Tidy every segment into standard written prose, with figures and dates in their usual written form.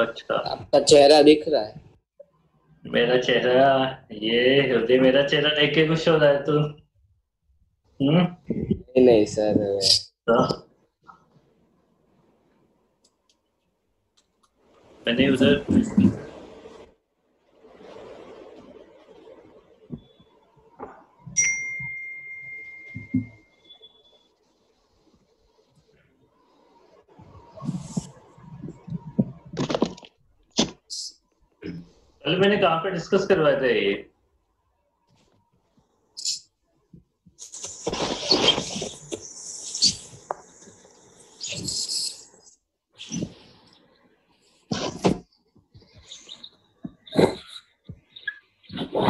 अच्छा। आपका चेहरा दिख रहा है। मेरा चेहरा? ये हृदय मेरा चेहरा देख के खुश हो रहा है तू? हम्म। नहीं नहीं सर। तो मैंने उधर। कल मैंने कहाँ पे डिस्कस करवाया था ये?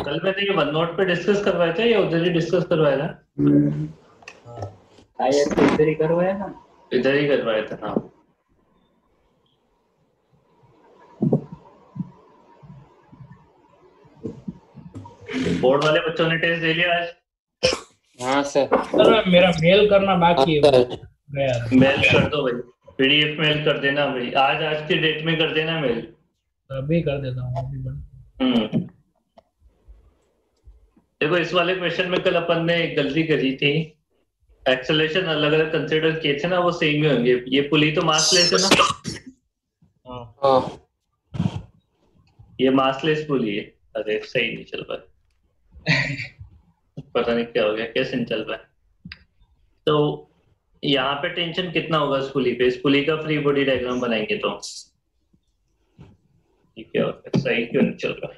कल मैंने ये वन नोट पे डिस्कस करवाया था या उधर ही डिस्कस करवाया था? शायद तो इधर ही करवाया ना। इधर ही करवाया था, हाँ। बोर्ड वाले बच्चों ने टेस्ट दे लिया आज? हाँ सर। सर मेरा मेल करना हाँ बाकी है। सर। गया मेल कर दो भाई। पीडीएफ मेल कर देना भाई, आज आज की डेट में कर देना मेल। अभी कर देता हूँ अभी हम्म। देखो इस वाले क्वेश्चन में कल अपन ने एक गलती करी थी। एक्सेलरेशन अलग अलग कंसिडर किए थे ना, वो सेम ही होंगे। ये पुली तो मासलेस है ना? हाँ ये मासलेस पुली है। अरे सही नहीं चल रहा। पता नहीं क्या हो गया, कैसे नहीं चल रहा है। तो यहाँ पे टेंशन कितना होगा इस पुली पे? इस पुली का फ्री बॉडी डायग्राम बनाएंगे तो ठीक है। और सही क्यों नहीं चल रहा?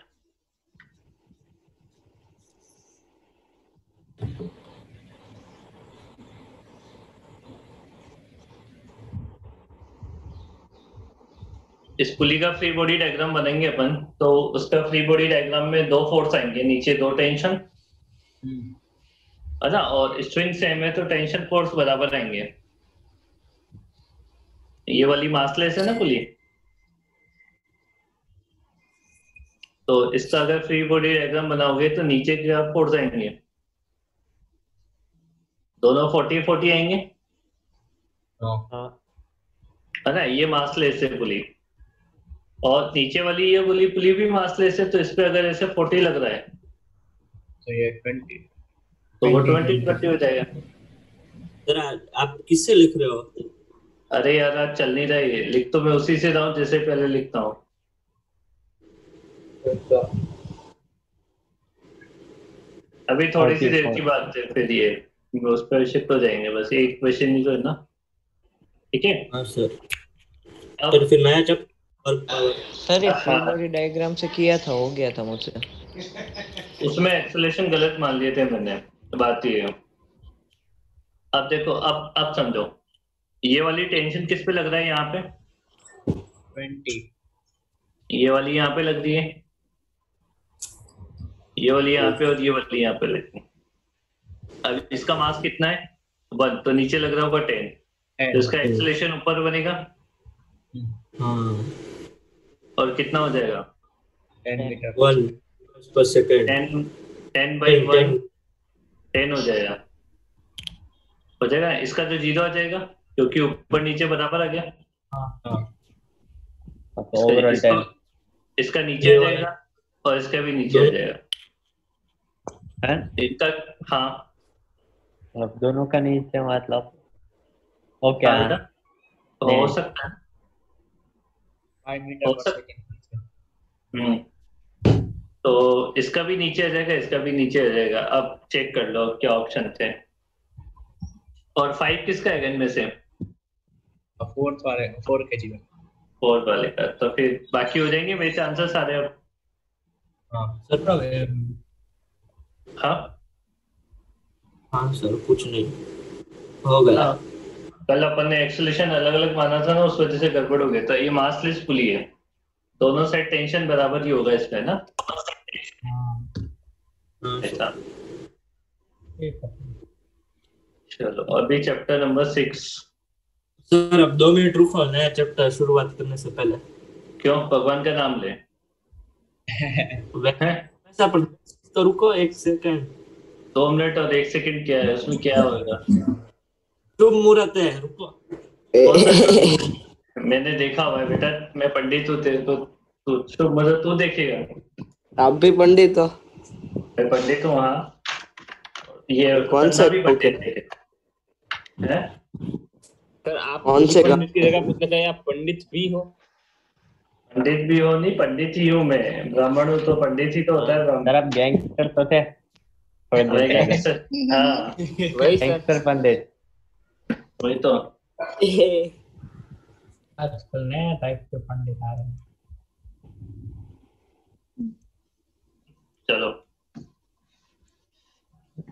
इस पुली का फ्री बॉडी डायग्राम बनाएंगे अपन, तो उसका फ्री बॉडी डायग्राम में दो फोर्स आएंगे, नीचे दो टेंशन है ना, और स्ट्रिंग सेम है तो टेंशन फोर्स बराबर आएंगे। ये वाली मासलेस है ना पुली, तो इसका अगर फ्री बॉडी डायग्राम बनाओगे तो नीचे क्या फोर्स आएंगे? दोनों 40-40 आएंगे, है ना। ये मासलेस है पुली, और नीचे वाली ये पुली पुली भी मासलेस है, तो इस पे अगर ऐसे 40 लग रहा है तो ये 20 तो वो 20-20 हो जाएगा। सर आप किससे लिख रहे हो? अरे यार आज चल नहीं रहा है ये, लिख तो मैं उसी से रहा हूँ जैसे पहले लिखता हूँ। अभी थोड़ी सी देर की बात है, फिर ये उस पर शिफ्ट हो जाएंगे। बस एक क्वेश्चन ही तो है ना, ठीक है। हाँ सर। अब सर फिर नया चैप्टर और सर ये फ्री बॉडी डायग्राम से किया था, हो गया था मुझसे। उसमें एक्सेलेरेशन गलत मान लिए थे मैंने, तो बात ये है। अब देखो, अब समझो, ये वाली टेंशन किस पे लग रहा है? यहाँ पे 20। ये वाली यहाँ पे लग रही है, ये वाली यहाँ पे, और ये वाली यहाँ पे लग रही है। अब इसका मास कितना है? 1, तो नीचे लग रहा होगा 10, तो इसका एक्सेलेरेशन ऊपर बनेगा। हाँ और कितना हो जाएगा? 10 मीटर 1 पर सेकंड 10/1 10 हो जाएगा। हो जाएगा। इसका जो 0 आ जाएगा, क्योंकि ऊपर नीचे बराबर आ गया। ओवरऑल 10। इसका नीचे आ जाएगा और इसका भी नीचे आ जाएगा। इसका, हाँ मतलब दोनों का नीचे मतलब ओके। हाँ बेटा, तो हो सकता है। 5 मीटर पर सेकंड। तो इसका भी नीचे आ जाएगा, इसका भी नीचे आ जाएगा। अब चेक कर लो क्या ऑप्शन थे। और 5 किसका है इनमें से? 4 kg में। 4 वाले का, तो फिर बाकी हो जाएंगे मेरे आंसर सारे अब। सर हाँ हाँ सर कुछ नहीं हो गया। हाँ। कल अपन ने एक्सेलरेशन अलग अलग माना था ना, उस वजह से गड़बड़ हो गया था। ये मासलेस पुली है, दोनों साइड टेंशन बराबर ही होगा इसमें ना। ऐसा। चलो अभी चैप्टर नंबर 6। सर अब 2 मिनट रुको, नया चैप्टर शुरुआत करने से पहले। क्यों? भगवान का नाम ले। वैसा पर तो रुको 1 सेकंड। 2 मिनट और 1 सेकंड क्या है उसमें? क्या होगा? शुभ मुहूर्त है, रुको। कौन सा मैंने देखा हुआ है बेटा, मैं पंडित हूँ, तेरे को तू मतलब तू देखेगा। आप भी पंडित हो? मैं पंडित हूँ, हाँ। ये कौन पन्ना से भी गाँव के? पंडित है। सर आप कौन खुद से गाँव? पंडित की जगह पूछ लेते हैं, आप पंडित भी हो? पंडित भी हो नहीं, पंडित ही हूँ मैं, ब्राह्मण हूँ तो पंडित ही तो होता है सर आप गैंगस्टर तो थे थोड़े दिन ब्राह्मण। पहले। हाँ वही सर। गैंगस्टर पंडित। वही तो। आजकल नया टाइप के पंडित आ रहे हैं। चलो,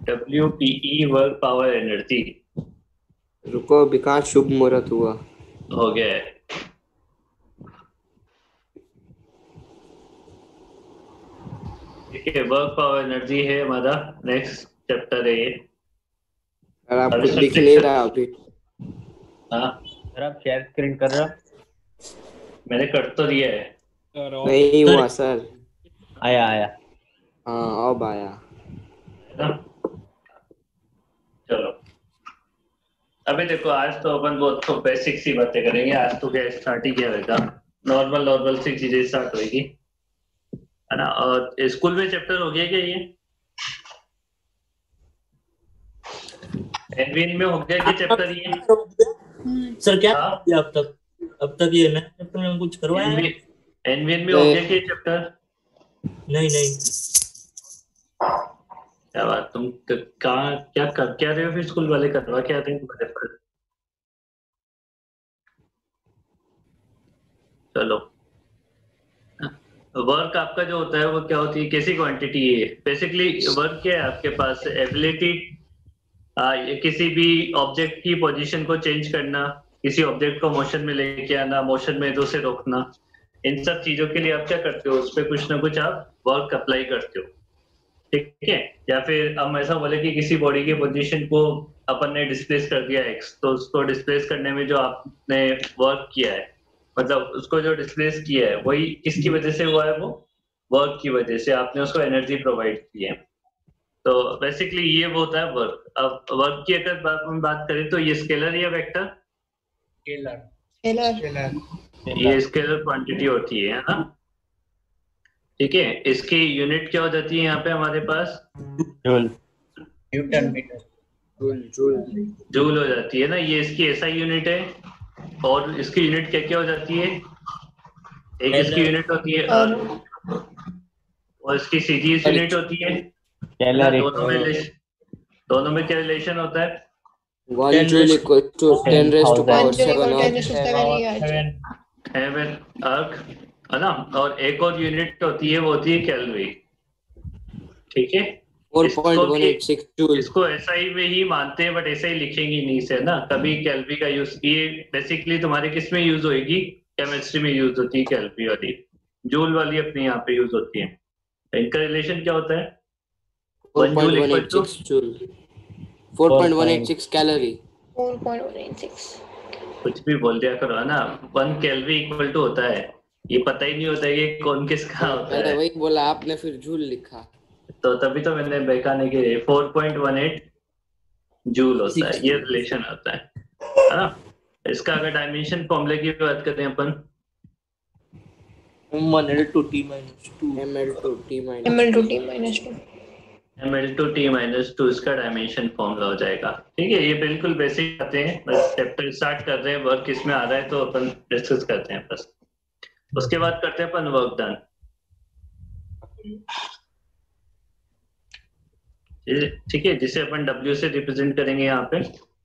WPE वर्क पावर एनर्जी रुको, विकास शुभ मुहूर्त हुआ। हो गया है। ठीक है, वर्क पावर एनर्जी है हमारा नेक्स्ट चैप्टर है ये। सर अब आपको इसमें दिख नहीं रहा अभी? हाँ, सर आप शेयर स्क्रीन कर रहे हो? मैंने कर तो दिया है। नहीं हुआ सर। आया आया। हाँ अब आया। है ना? चलो, अभी देखो, आज तो अपन बहुत तो बेसिक सी बातें करेंगे। आज तो क्या स्टार्ट ही किया रहेगा, नॉर्मल सी चीजें स्टार्ट होगी, है ना। और स्कूल में चैप्टर हो गया क्या ये? एनवीन में हो गया क्या चैप्टर ये? सर क्या हाँ, किया अब तक ये नया चैप्टर में कुछ करवाया है? एनवीन में हो गया क्या चैप्टर? नहीं। क्या बात, तुम कहाँ क्या कर क्या रहे हो फिर? स्कूल वाले करवा क्या रहे हैं तुम्हारे पर? चलो, वर्क आपका जो होता है वो क्या होती है, कैसी क्वांटिटी है? बेसिकली वर्क क्या है आपके पास? एबिलिटी किसी भी ऑब्जेक्ट की पोजीशन को चेंज करना, किसी ऑब्जेक्ट को मोशन में लेके आना, मोशन में तो उसे रोकना, इन सब चीजों के लिए आप क्या करते हो? उस पर कुछ ना कुछ आप वर्क अप्लाई करते हो, ठीक है। या फिर हम ऐसा बोले कि किसी बॉडी की पोजीशन को अपन ने डिस्प्लेस कर दिया एक्स, तो उसको डिस्प्लेस करने में जो आपने वर्क किया है, मतलब उसको जो डिस्प्लेस किया है वही किसकी वजह से हुआ है? वो वर्क की वजह से, आपने उसको एनर्जी प्रोवाइड की है। तो बेसिकली ये वो होता है वर्क। अब वर्क की अगर हम बात करें तो ये स्केलर या वेक्टर? ये स्केलर क्वांटिटी होती है ना, ठीक है। इसकी यूनिट क्या हो जाती है यहाँ पे हमारे पास? जूल। Newton metre. जूल हो जाती है ना। ये इसकी एसआई यूनिट है, और इसकी यूनिट क्या क्या हो जाती है? एक इसकी यूनिट होती है और इसकी सीजीएस यूनिट होती है ना। दोनों में क्या रिलेशन होता है? 1 joule equal to 10 raised to power 7 7 अर्क, है ना। और एक और यूनिट होती है, वो होती है केल्विन, ठीक है। 4.186 जूल। इसको एसआई में ही मानते हैं, बट ऐसे ही लिखेंगे नहीं से ना कभी। केल्विन का यूज ये बेसिकली तुम्हारे किस में यूज होगी? केमिस्ट्री में यूज होती है केल्विन वाली। जूल वाली अपने यहाँ पे यूज होती है। इनका रिलेशन क्या होता है? 1 joule equal to 4.186 joule. 4.186 calorie. 4.186। कुछ भी बोल दिया करो, है ना। 1 केल्विन इक्वल टू होता है, ये पता ही नहीं होता है कि कौन किसका होता मैंने है। वही बोला, आपने फिर जूल लिखा। तो तभी तो मैंने बेकाने के 4.18 जूल होता है, ये रिलेशन होता है ना। इसका अगर डायमेंशन फॉर्मूले की बात करें अपन, ml/t - 2 ml/t - ml/t - 2। ml/t - 2 इसका डायमेंशन फॉर्मूला हो जाएगा, ठीक है। ये बिल्कुल बेसिक आते हैं, बस चैप्टर स्टार्ट कर रहे हैं, वर्क किसमें आ रहा है तो अपन डिस्कस करते हैं बस। उसके बाद करते हैं अपन वर्क डन, ठीक है, जिसे अपन W से रिप्रेजेंट करेंगे यहाँ पे।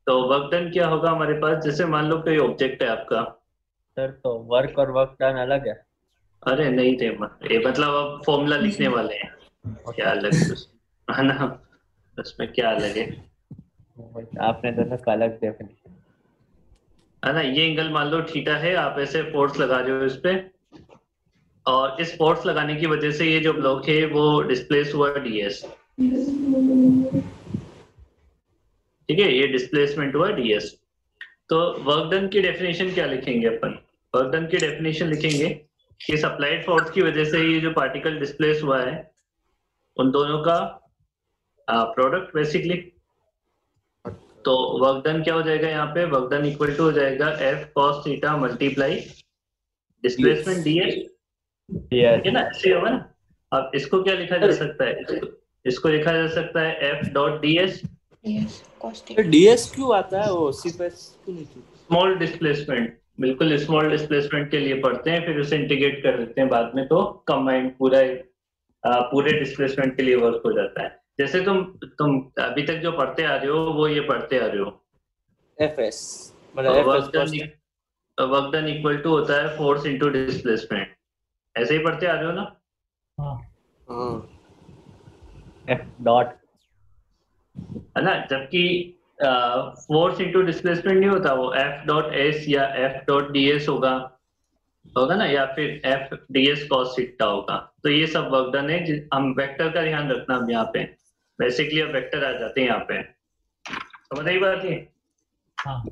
तो वर्क डन क्या होगा हमारे पास? जैसे मान लो कोई ऑब्जेक्ट है आपका। सर तो वर्क और वर्क डन अलग है? अरे नहीं थे, ये मतलब अब फॉर्मूला लिखने वाले हैं, क्या अलग है ना, उसमें क्या अलग है? आपने दोनों का अलग डेफिनेशन। है ना। ये एंगल मान लो थीटा है, आप ऐसे फोर्स लगा रहे हो इस पे, और इस फोर्स लगाने की वजह से ये जो ब्लॉक है वो डिस्प्लेस हुआ ds, ठीक है। ये डिस्प्लेसमेंट हुआ ds। तो वर्क डन की डेफिनेशन क्या लिखेंगे अपन? वर्क डन की डेफिनेशन लिखेंगे कि सप्लाइड फोर्स की वजह से ये जो पार्टिकल डिस्प्लेस हुआ है, उन दोनों का प्रोडक्ट बेसिकली, तो वर्क डन क्या हो जाएगा यहाँ पे? वर्क डन इक्वल टू हो जाएगा F cos theta multiply displacement ds, ठीक है ना? ऐसे होगा ना। अब इसको क्या लिखा जा सकता है? इसको लिखा जा सकता है F dot ds, Yes, cos theta. DS क्यों आता है वो सीपेस क्यों नहीं चुका? स्मॉल डिस्प्लेसमेंट, बिल्कुल स्मॉल डिस्प्लेसमेंट के लिए पढ़ते हैं, फिर उसे इंटीग्रेट कर देते हैं बाद में, तो कंबाइंड पूरे डिस्प्लेसमेंट के लिए वर्क हो जाता है। जैसे तुम अभी तक जो पढ़ते आ रहे हो वो ये पढ़ते आ रहे हो, एफएस मतलब वर्क डन इक्वल टू होता है फोर्स इनटू डिस्प्लेसमेंट, ऐसे ही पढ़ते आ रहे हो ना? हाँ एफ डॉट, है ना? जबकि फोर्स इनटू डिस्प्लेसमेंट नहीं होता, वो F डॉट एस या F डॉट ds होगा ना, या फिर F ds cos थीटा होगा। तो ये सब वर्क डन है। हम वेक्टर का ध्यान रखना अब यहाँ पे, बेसिकली अब वेक्टर आ जाते हैं यहाँ पे, समझ आई बात ये? हाँ।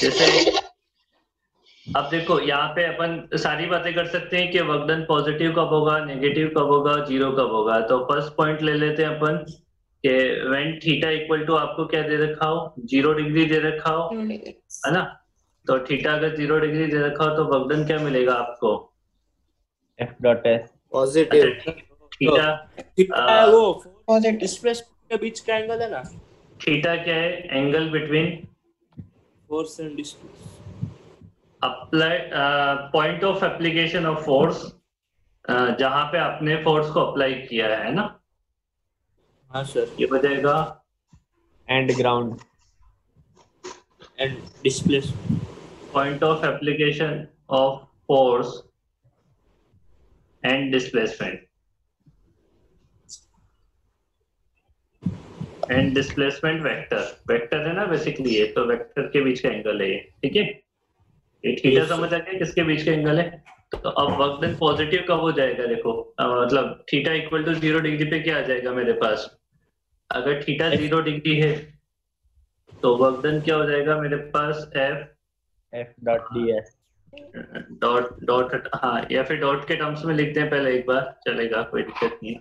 जैसे अब देखो यहाँ पे अपन सारी बातें कर सकते हैं कि वर्क डन पॉजिटिव कब होगा, नेगेटिव कब होगा, जीरो कब होगा। तो फर्स्ट पॉइंट ले लेते हैं अपन कि व्हेन थीटा इक्वल टू आपको क्या दे रखा हो, 0 डिग्री दे रखा हो, No degree. है ना? तो थीटा अगर 0 डिग्री दे रखा हो तो वर्क डन क्या मिलेगा आपको? F dot S positive. Theta theta वो Positive. डिस्प्लेसमेंट के बीच का एंगल है ना, थीटा क्या है? Angle between force and displace. Apply point of application of force, जहां पे आपने फोर्स को अप्लाई किया है ना, हाँ सर। ये हो जाएगा and ground, and displace point of application of force and displacement, and displacement vector है ना बेसिकली ये, तो वेक्टर के बीच का एंगल है ये, ठीक है? ये थीटा समझ आ गया किसके बीच का एंगल है? तो अब वर्क डन पॉजिटिव कब हो जाएगा? देखो मतलब थीटा इक्वल टू 0 डिग्री पे क्या आ जाएगा मेरे पास? अगर थीटा 0 डिग्री है तो वर्क डन क्या हो जाएगा मेरे पास? F dot D S, dot हाँ, या फिर डॉट के टर्म्स में लिखते हैं पहले एक बार, चलेगा, कोई दिक्कत नहीं है।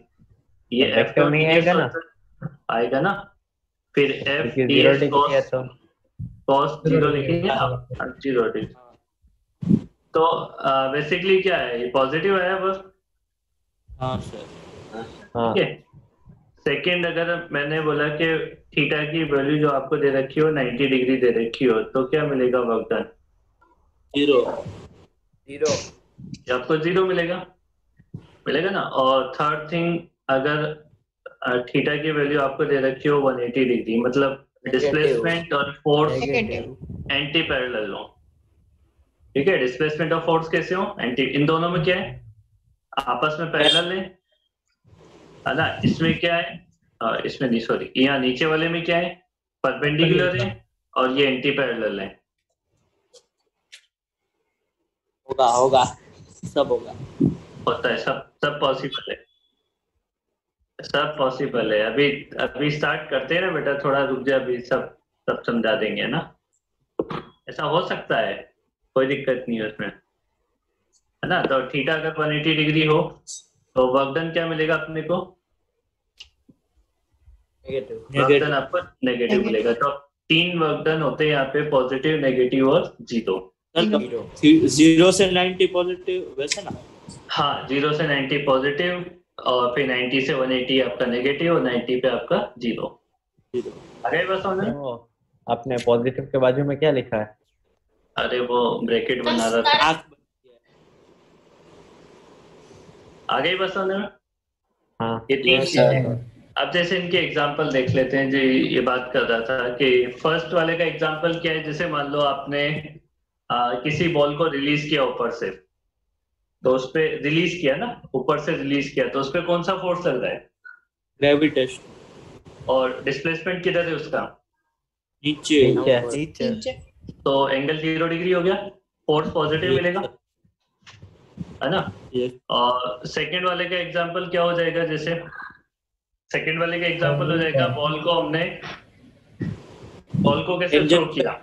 ये एफ वेक्टर नहीं आएगा ना? आएगा ना? फिर एफ क्योंकि 0 डिग्री है तो cos 0 लिखेंगे आप, 0 डिग्री। तो बेसिकली क्या है, ये पॉजिटिव आया बस, हाँ सर। हाँ ठीक है? सेकंड, अगर मैंने बोला कि थीटा की वैल्यू जो आपको दे रखी हो 90 डिग्री दे रखी हो, तो क्या मिलेगा वर्क डन? 0 ये आपको 0 मिलेगा ना? और थर्ड थिंग, अगर थीटा की वैल्यू आपको दे रखी हो 180 डिग्री, मतलब डिस्प्लेसमेंट और फोर्स Negative. एंटी पैरेलल हो, ठीक है? डिस्प्लेसमेंट और फोर्स कैसे हो? एंटी, इन दोनों में क्या है? आपस में पैरेलल है ना? इसमें क्या है? इसमें नहीं, सॉरी, यहाँ नीचे वाले में क्या है? परपेंडिकुलर है, और ये एंटी पैरेलल है। होगा सब होगा। होता है, सब पॉसिबल है, सब पॉसिबल है। अभी स्टार्ट करते हैं ना बेटा, थोड़ा रुक जा, अभी सब समझा देंगे ना। ऐसा हो सकता है, कोई दिक्कत नहीं है उसमें, है ना? तो थीटा अगर 180 डिग्री हो तो वर्क डन क्या मिलेगा अपने को? वर्क डन आपको नेगेटिव मिलेगा। तो 3 वर्क डन होते हैं यहाँ पे, पॉजिटिव, नेगेटिव और 0। 0 से 90 पॉजिटिव वैसे ना? हाँ, 0 से 90 पॉजिटिव, और फिर 90 से 180 आपका नेगेटिव, और 90 पे आपका 0। अरे बस होने, तो आपने पॉजिटिव के बाजू में क्या लिखा है? अरे वो ब्रैकेट बना रहा था, आँख बंद किया। आगे ही बस होने में। हाँ ये 3 चीजें। अब जैसे इनके एग्जाम्पल देख लेते हैं, जो ये बात कर रहा था कि फर्स्ट वाले का एग्जाम्पल क्या है। जैसे मान लो आपने किसी बॉल को रिलीज किया ऊपर से, तो उस पे रिलीज किया ना, ऊपर से रिलीज किया, तो उस पे कौन सा फोर्स चल रहा है? ग्रेविटेशन। और डिस्प्लेसमेंट किधर है उसका? नीचे। नीचे. तो एंगल 0 डिग्री हो गया, फोर्स पॉजिटिव मिलेगा, है ना? Yes. और सेकंड वाले का एग्जांपल क्या हो जाएगा? जैसे सेकंड वाले का एग्जांपल हो जाएगा, बॉल को कैसे थ्रो किया?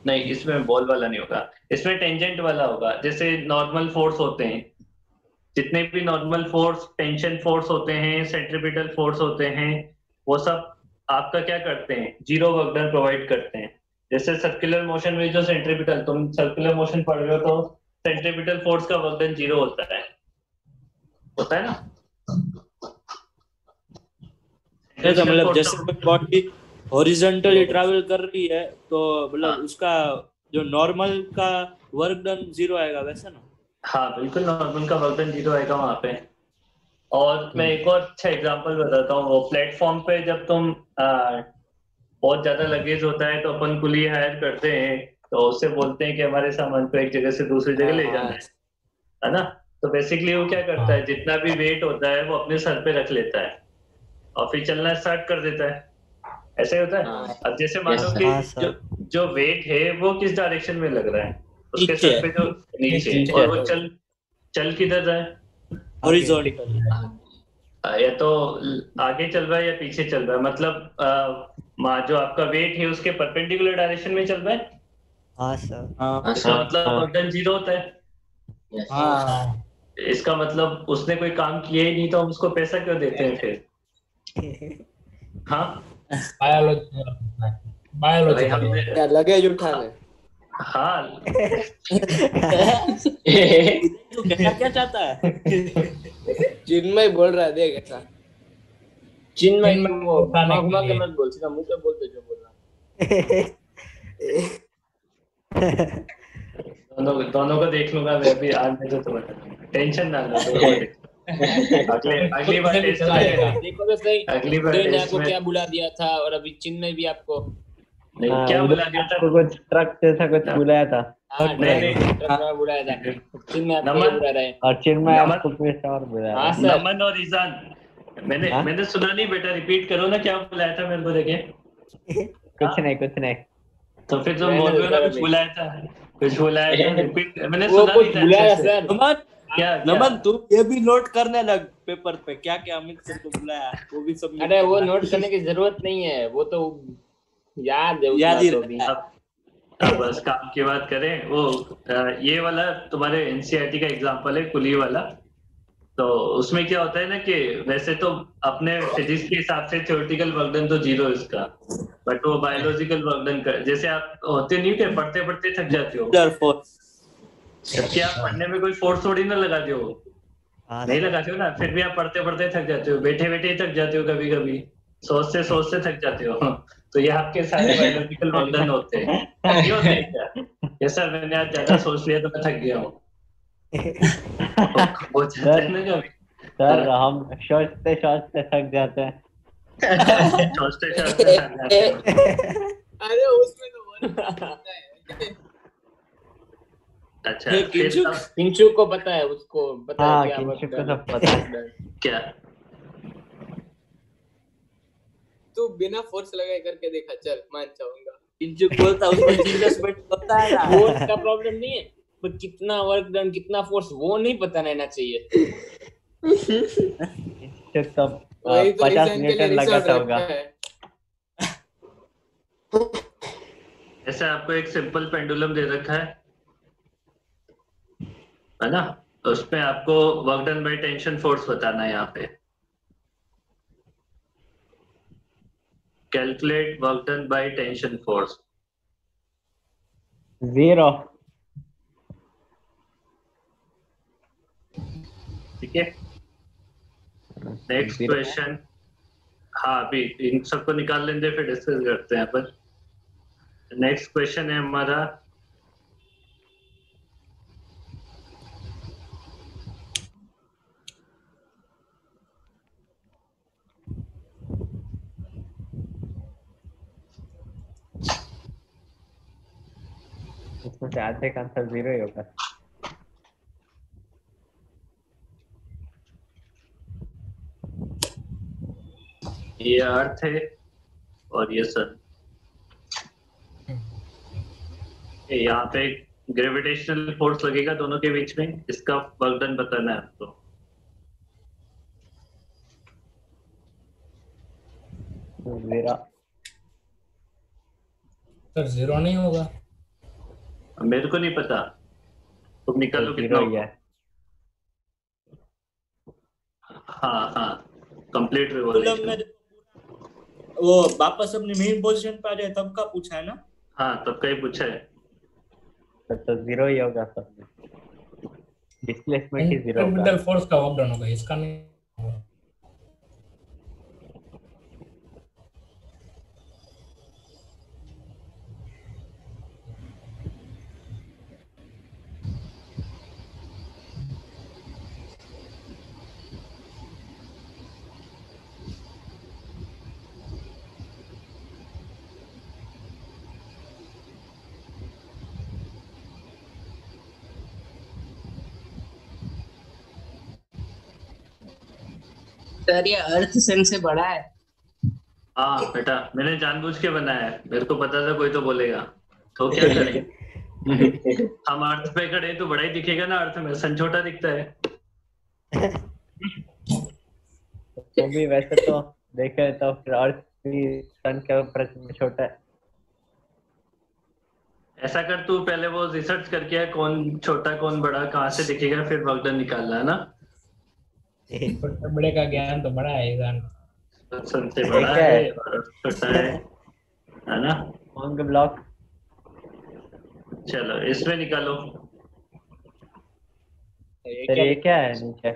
नहीं, इसमें बॉल वाला नहीं होगा, इसमें टेंजेंट वाला होगा। जैसे नॉर्मल फोर्स होते हैं, जितने भी नॉर्मल फोर्स, टेंशन फोर्स होते हैं, सेंट्रीपिटल फोर्स होते हैं, वो सब आपका क्या करते हैं, जीरो वर्क डन प्रोवाइड करते हैं। जैसे सर्कुलर मोशन में जो सेंट्रीपिटल, तुम सर्कुलर मोशन पढ़ रहे हो तो सेंट्रीपिटल फोर्स का वर्क डन जीरो होता है ना। तो मतलब जैसे कोई बॉडी हॉरिजॉन्टली ट्रैवल कर रही है तो मतलब हाँ। उसका जो नॉर्मल का वर्क डन जीरो आएगा वैसा ना। हाँ बिल्कुल, नॉर्मल का वर्क डन जीरो आएगा वहां पे। और मैं एक और अच्छा एग्जांपल बताता हूँ। वो प्लेटफॉर्म पे जब तुम बहुत ज्यादा लगेज होता है तो अपन कुली हायर करते हैं, तो उससे बोलते हैं कि हमारे सामान को एक जगह से दूसरी जगह ले जाना है ना। तो बेसिकली वो क्या करता है, जितना भी वेट होता है वो अपने सर पे रख लेता है और फिर चलना स्टार्ट कर देता है। ऐसे ही होता है। अब जैसे मान लो कि हाँ, सर। जो वेट है वो किस डायरेक्शन में लग रहा है, उसके नीचे। सर पे जो नीचे, नीचे। और वो चल किधर रहा है, हॉरिजॉन्टल। या तो आगे चल रहा है या पीछे चल रहा है। मतलब जो आपका वेट है उसके परपेंडिकुलर डायरेक्शन में चल रहा है। हाँ सर। हाँ इसका मतलब वर्क डन जीरो होता है। हाँ इसका मतलब उसने कोई काम किया ही नहीं तो हम उसको पैसा क्यों देते हैं फिर। हाँ बायोलॉजी भाई बायोलॉजी हमने, क्या लगेज उठाने। हाँ तू कहना क्या चाहता है। चिन्मय बोल रहा है, देख ऐसा। चिन्मय चिन्मय वो उठाने घुमा के घुमा के लिए। मत बोल, सीधा मुंह पे बोल दे जो बोलना। दोनों को देख लूंगा मैं अभी, आज में तो तुम्हें टेंशन ना लो, दोनों को देख। अगली बार टेस्ट चलाएगा। में, देखो तो सही, अगली बार उदय ने टेस्ट आपको में क्या बुला दिया था और अभी चिन्मय भी आपको। नहीं, हाँ, क्या उधर बुला दिया था। आपको कुछ ट्रक जैसा कुछ बुलाया था हाँ नहीं, ट्रक में बुलाया था, चिन्मय आपको ये बुला रहे हैं। और चिन्मय नमन- आपको कुछ और बुलाया हाँ था। सर, नमन और ईजान, हाँ? मैंने सुना नहीं बेटा, रिपीट करो ना, क्या बुलाया था मेरे को देखे। कुछ नहीं। तो फिर तुम मैंने बोल रहे हो ना सर कुछ अभी- बुलाया था, रिपीट, मैंने वो सुना कुछ नहीं था बुलाया अच्छे से। सर। नमन क्या नमन तू ये भी नोट करने लग पेपर पे, क्या क्या अमित सर को बुलाया वो भी सब। अरे वो नोट करने की जरूरत नहीं है, वो तो याद है याद ही उतना तो भी। रहता है। अब बस काम की बात करें, वो ये वाला तुम्हारे एनसीईआरटी का एग्जांपल है, कुली वाला। तो उसमें क्या होता है ना कि वैसे तो अपने फिजिक्स के हिसाब से थ्योरेटिकल वर्क डन तो जीरो है इसका, बट वो बायोलॉजिकल वर्क डन का, जैसे आप होते नहीं कि पढ़ते पढ़ते थक जाते हो, Sir, for- जबकि आप पढ़ने में कोई फोर्स थोड़ी ना लगाते हो, हाँ नहीं सर। लगाते हो ना, फिर भी आप पढ़ते पढ़ते थक जाते हो, बैठे बैठे ही थक जाते हो, कभी कभी सोचते थक जाते हो। तो ये आपके सारे बायोलॉजिकल वर्क डन होते हैं, नहीं होते हैं क्या। ये सर मैंने आज ज्यादा सोच लिया तो मैं थक गया हूँ, वो जाता है ना कभी। सर हम सोचते थक जाते हैं। सोचते थक जाते हो। अरे उसमें तो अच्छा ये फिर किंचुक? अब किंचु को पता है, उसको पता हाँ, है क्या किंचुक work को done सब पता है। क्या, तू बिना फोर्स लगाए करके देखा, चल मान जाऊंगा। किंचुक बोलता है उसमें जीनियस बेट होता है ना। फोर्स का प्रॉब्लम नहीं है, पर कितना वर्क डन, कितना फोर्स, वो नहीं पता रहना चाहिए। किंचुक तो वही तो 50 रीजन के लिए न्यूटन लगा रिजल्ट था होगा। रखा है। ऐसे आपको एक सिंपल पेंडुलम दे रखा है ना, तो उसमें आपको work done by tension force बताना है। यहाँ पे calculate work done by tension force. 0। ठीक है, नेक्स्ट क्वेश्चन। हाँ अभी इन सबको निकाल लेंगे फिर डिस्कस करते हैं अपन। नेक्स्ट क्वेश्चन है हमारा, इसमें से आधे का आंसर 0 ही होगा। ये अर्थ है और ये सन। यहाँ पे ग्रेविटेशनल फोर्स लगेगा दोनों के बीच में, इसका वर्क डन बताना है आपको। सर जीरो नहीं होगा। मेरे को नहीं पता, तुम निकालो कितना 0 ही होगा। है। हाँ कंप्लीट पेंडुलम रिवॉल्यूशन। में वो वापस अपनी मेन पोजीशन पे आ जाए तब का पूछा है ना? हाँ तब का ही पूछा है। तो जीरो ही होगा सब में, डिस्प्लेसमेंट ही जीरो होगा। सेंट्रिपिटल फोर्स का वर्क डन होगा, इसका नहीं होगा। सर ये अर्थ सन से बड़ा है। हाँ बेटा मैंने जानबूझ के बनाया है, मेरे को पता था कोई तो बोलेगा, तो क्या करें। हम अर्थ पे खड़े तो बड़ा ही दिखेगा ना, अर्थ में सन छोटा दिखता है। तो भी वैसे तो देखे तो फिर अर्थ भी सन के ऊपर छोटा है। ऐसा कर तू पहले वो रिसर्च करके है, कौन छोटा कौन बड़ा कहाँ से दिखेगा, फिर वर्कडन निकालना है ना। छोटे बड़े का ज्ञान तो बड़ा है ईरान। सन से बड़ा है और छोटा है ना। On the block. चलो इसमें निकालो। सर ये क्या है नीचे?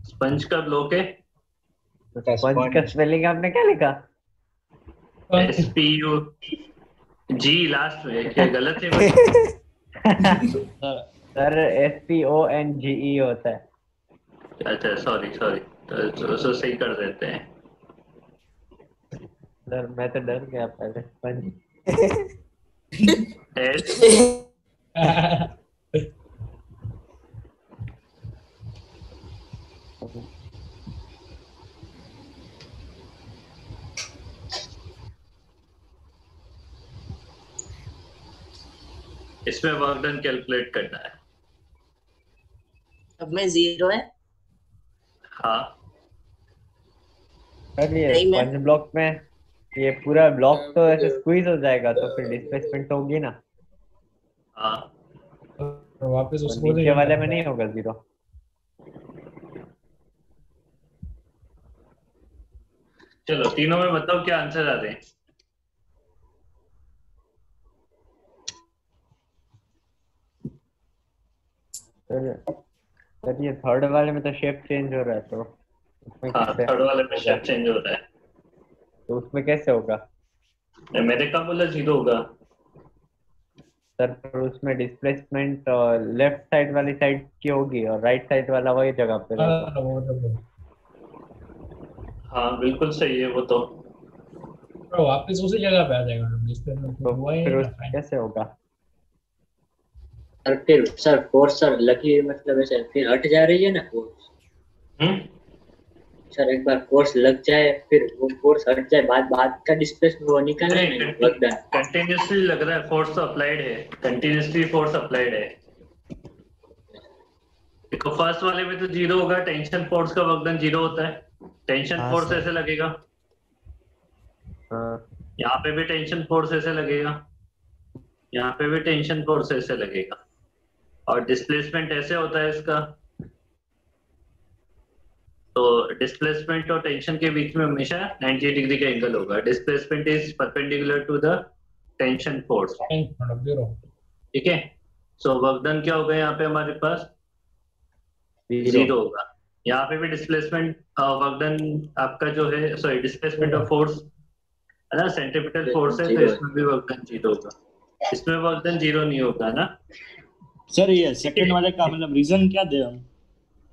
स्पंज का ब्लॉक है। स्पंज का स्पेलिंग आपने क्या लिखा? SPU जी लास्ट में, क्या गलत है? सर SPONGE होता है। अच्छा सॉरी तो सही कर देते हैं। सर मैं तो डर गया पहले। स्पंज इसमें वर्क डन कैलकुलेट करना है। अब में जीरो है। हाँ सर ये नहीं, मैं- स्पंज ब्लॉक में ये पूरा ब्लॉक तो ऐसे स्क्वीज हो जाएगा, तो फिर डिस्प्लेसमेंट होगी ना। हाँ तो वापस तो उसको नीचे वाले में नहीं होगा जीरो। चलो तीनों में बताओ क्या आंसर आ रहे हैं। सर ये थर्ड वाले में तो शेप चेंज हो रहा है, तो उसमें हाँ कैसे? थर्ड वाले में शेप चेंज हो रहा है। तो उसमें कैसे होगा? मैंने कहा बोला जीरो होगा। सर पर उसमें डिस्प्लेसमेंट लेफ्ट साइड वाली साइड की होगी और राइट साइड वाला वही जगह पे रहेगा। हाँ बिल्कुल सही है वो तो। वापस उसी जगह पे आ जाएगा डिस्प्लेसमेंट तो हुआ ही फिर नहीं उस ना। कैसे होगा? और फिर सर फोर्स सर लगी मतलब ऐसे फिर हट जा रही है ना फोर्स। सर एक बार फोर्स लग जाए फिर वो फोर्स हट जाए, बाद का डिस्प्लेसमेंट वो निकलना है ना वर्क डन। कंटिन्यूसली लग रहा है, फोर्स तो अप्लाइड है, कंटिन्यूसली फोर्स अप्लाइड है। देखो फर्स्ट वाले में तो जीरो होगा, टेंशन फोर्स का वर्क डन जीरो होता है। टेंशन हाँ, फोर्स सर। ऐसे लगेगा, हाँ, यहाँ पे भी टेंशन फोर्स ऐसे लगेगा, यहाँ पे भी टेंशन फोर्स ऐसे लगेगा, और डिस्प्लेसमेंट ऐसे होता है इसका। तो डिस्प्लेसमेंट और टेंशन के बीच में हमेशा 90 डिग्री का एंगल होगा। Displacement is perpendicular to the tension force. ठीक है, सो वर्क डन क्या होगा यहाँ पे हमारे पास? जीरो होगा। यहाँ पे भी डिस्प्लेसमेंट वर्क डन आपका जो है, सॉरी डिस्प्लेसमेंट ऑफ फोर्स है ना, सेंट्रीपिटल फोर्स है, तो इसमें भी वर्क डन जीरो होगा। इसमें वर्क डन जीरो नहीं होगा ना। सर ये सेकंड वाले का मतलब रीजन क्या दे हम?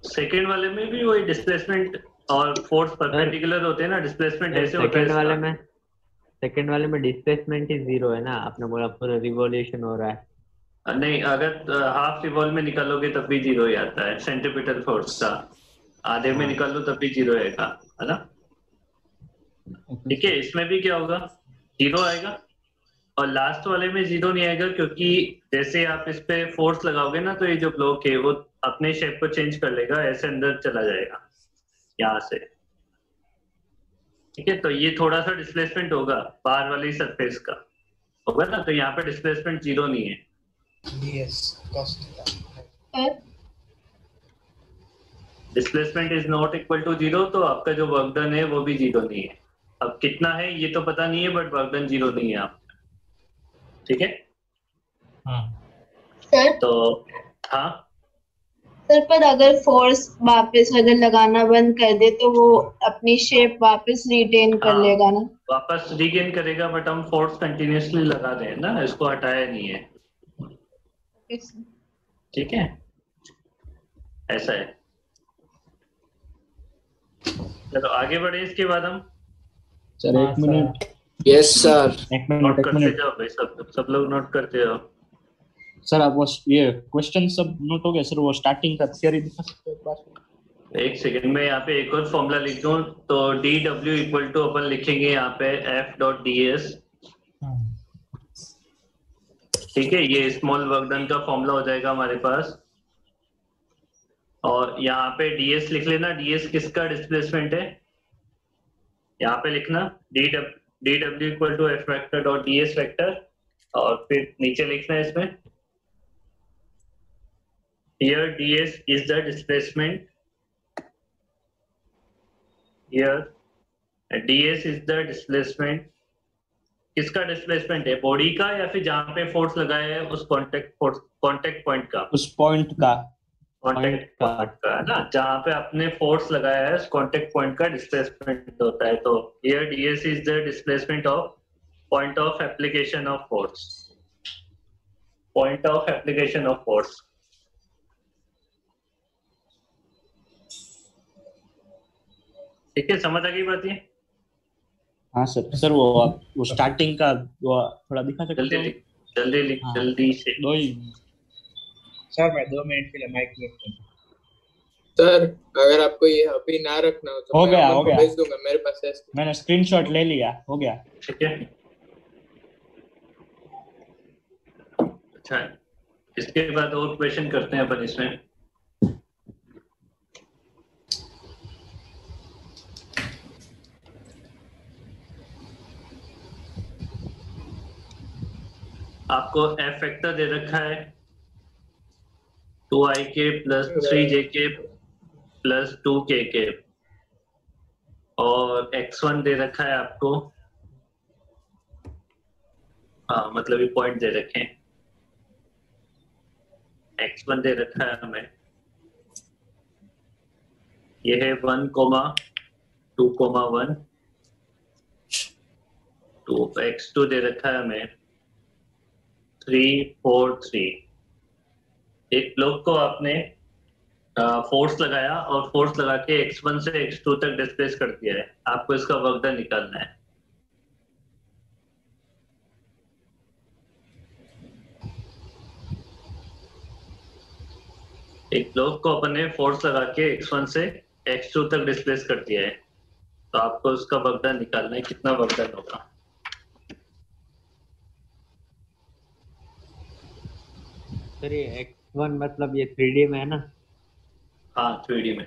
सेकंड वाले में भी वही डिस्प्लेसमेंट और फोर्स परपेंडिकुलर होते हैं ना, डिस्प्लेसमेंट ऐसे होता है सेकंड वाले इसका। में डिस्प्लेसमेंट ही जीरो है ना, आपने बोला पूरा रिवॉल्यूशन हो रहा है। नहीं, अगर हाफ रिवॉल्व में निकालोगे तब भी जीरो ही आता है। सेंट्रीपिटल फोर्स का आधे में निकालो तब भी जीरो आएगा, है ना। ठीक है, इसमें भी क्या होगा? जीरो आएगा, और लास्ट वाले में जीरो नहीं आएगा, क्योंकि जैसे आप इस पे फोर्स लगाओगे ना, तो ये जो ब्लॉक है वो अपने शेप को चेंज कर लेगा, ऐसे अंदर चला जाएगा यहाँ से। ठीक है, तो ये थोड़ा सा डिस्प्लेसमेंट होगा बाहर वाली सरफेस का होगा ना, तो यहाँ पे डिस्प्लेसमेंट जीरो नहीं है। Displacement is not equal to zero, तो आपका जो वर्क डन है वो भी जीरो नहीं है। अब कितना है ये तो पता नहीं है, बट वर्क डन 0 नहीं है आप, ठीक है। हाँ सर तो हाँ सर, पर अगर फोर्स वापस अगर लगाना बंद कर दे तो वो अपनी शेप वापस रिटेन कर हाँ लेगा ना? वापस रीगेन करेगा, बट हम फोर्स कंटिन्यूअसली लगा रहे हैं ना, इसको हटाया नहीं है, ठीक है, ऐसा है। चलो आगे बढ़े, इसके बाद हम सर हाँ, एक मिनट, यस सर। एक नोट मिनट, एक करते मिनट। जाओ भाई, सब लोग नोट करते जाओ। सर आप वो ये क्वेश्चन सब नोट हो गया सर? वो स्टार्टिंग का थियरी दिखा सकते हो एक बार? एक सेकंड में यहाँ पे एक और फॉर्मूला लिख दूं, तो डी डब्ल्यू इक्वल टू अपन लिखेंगे यहाँ पे एफ डॉट डी एस, हाँ ठीक है। ये स्मॉल वर्क डन का फॉर्मूला हो जाएगा हमारे पास। और यहाँ पे ds लिख लेना, ds किसका डिस्प्लेसमेंट है, यहाँ पे लिखना D W equal to F vector dot D S vector, और फिर नीचे लिखना है इसमें here ds is the displacement, here ds is the displacement, किसका डिस्प्लेसमेंट है, बॉडी का या फिर जहां पे फोर्स लगाया है उस कांटेक्ट पॉइंट का, उस पॉइंट का, कांटेक्ट पॉइंट का है ना, जहां पे आपने फोर्स लगाया है उस कांटेक्ट पॉइंट का डिस्प्लेसमेंट होता है। तो here ds is the displacement of point of application of force, point of application of force। ठीक है, समझ आ गई बात ये? हाँ सर। सर वो स्टार्टिंग का वो थोड़ा दिखा सकते जल्दी हो? लिख, जल्दी लिख, हाँ। जल्दी से। दो ही। सर, मैं 2 मिनट के लिए माइक म्यूट करूँ? सर अगर आपको ये अभी ना रखना हो तो हो मैं गया, अमन हो को गया। भेज दूंगा, मेरे पास है। मैंने स्क्रीनशॉट ले लिया, हो गया। ठीक है, अच्छा है। इसके बाद और क्वेश्चन करते हैं अपन इसमें। आपको एफ वेक्टर दे रखा है 2ik plus 3jk plus 2kk, और x1 दे रखा है आपको, हाँ मतलब ये पॉइंट दे रखे हैं, x1 दे रखा है हमें, ये है 1, 2, 1, तो x2 दे रखा है हमें 3, 4, 3। एक ब्लॉक को आपने फोर्स लगाया और फोर्स लगा के x1 से x2 तक डिस्प्लेस कर दिया है, आपको इसका वर्क डन निकालना है। एक ब्लॉक को अपन ने फोर्स लगा के x1 से x2 तक डिस्प्लेस कर दिया है, तो आपको उसका वर्क डन निकालना है, कितना वर्क डन होगा। सर ये x1 मतलब ये 3D में है ना? हाँ 3D में।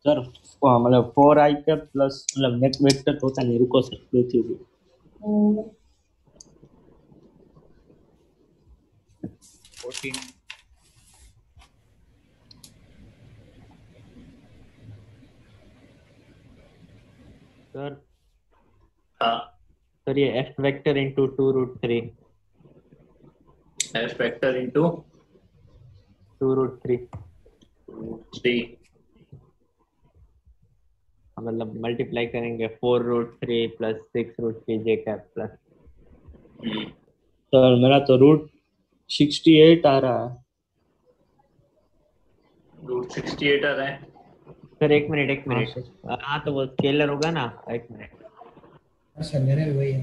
सर मतलब 4ik प्लस मतलब नेट वेक्टर होता नहीं, रुको सर देखिए। 14 सर हाँ सर ये f vector into 2√3, F vector into 2√3 3, मतलब मल्टीप्लाई करेंगे 4√3 plus 6√3 j cap plus. Sir मेरा तो √68 आ रहा है। √68 आ रहा है। सर एक मिनट। हाँ तो वो स्केलर होगा ना, एक मिनट। सर मेरे भी वही है।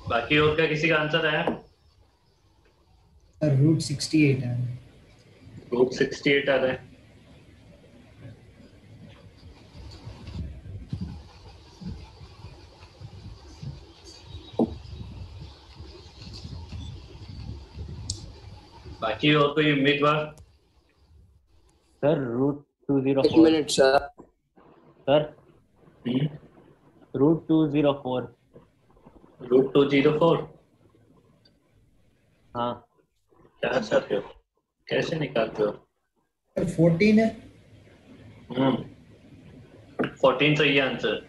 बाकी और क्या किसी का आंसर आया? सर √68 है। √68 आ रहा है। बाकी और कोई उम्मीदवार? सर एक 204 minute sir. Sir root 204 root 204 हाँ क्या कर रहे हो, कैसे निकालते हो? 14 है। 14 सही है आंसर।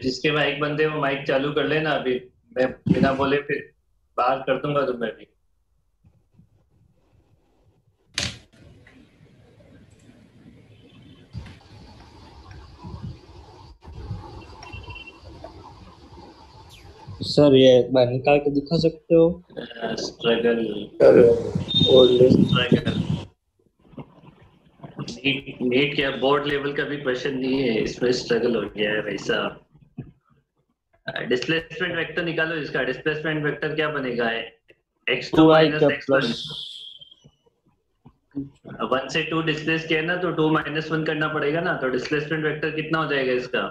जिसके माइक बंद है वो माइक चालू कर लेना अभी, मैं बिना बोले फिर बाहर कर दूंगा तुम्हें भी। सर ये एक बार निकाल के दिखा सकते हो? स्ट्रगल स्ट्रगल नीट क्या बोर्ड लेवल का भी क्वेश्चन नहीं है, इसमें स्ट्रगल हो गया है भाई साहब। डिस्प्लेसमेंट वेक्टर निकालो, इसका डिस्प्लेसमेंट वेक्टर क्या बनेगा? x2 minus x1। 1 से 2 डिस्प्लेस किया ना तो 2 माइनस 1 करना पड़ेगा ना, तो डिस्प्लेसमेंट वेक्टर कितना हो जाएगा इसका?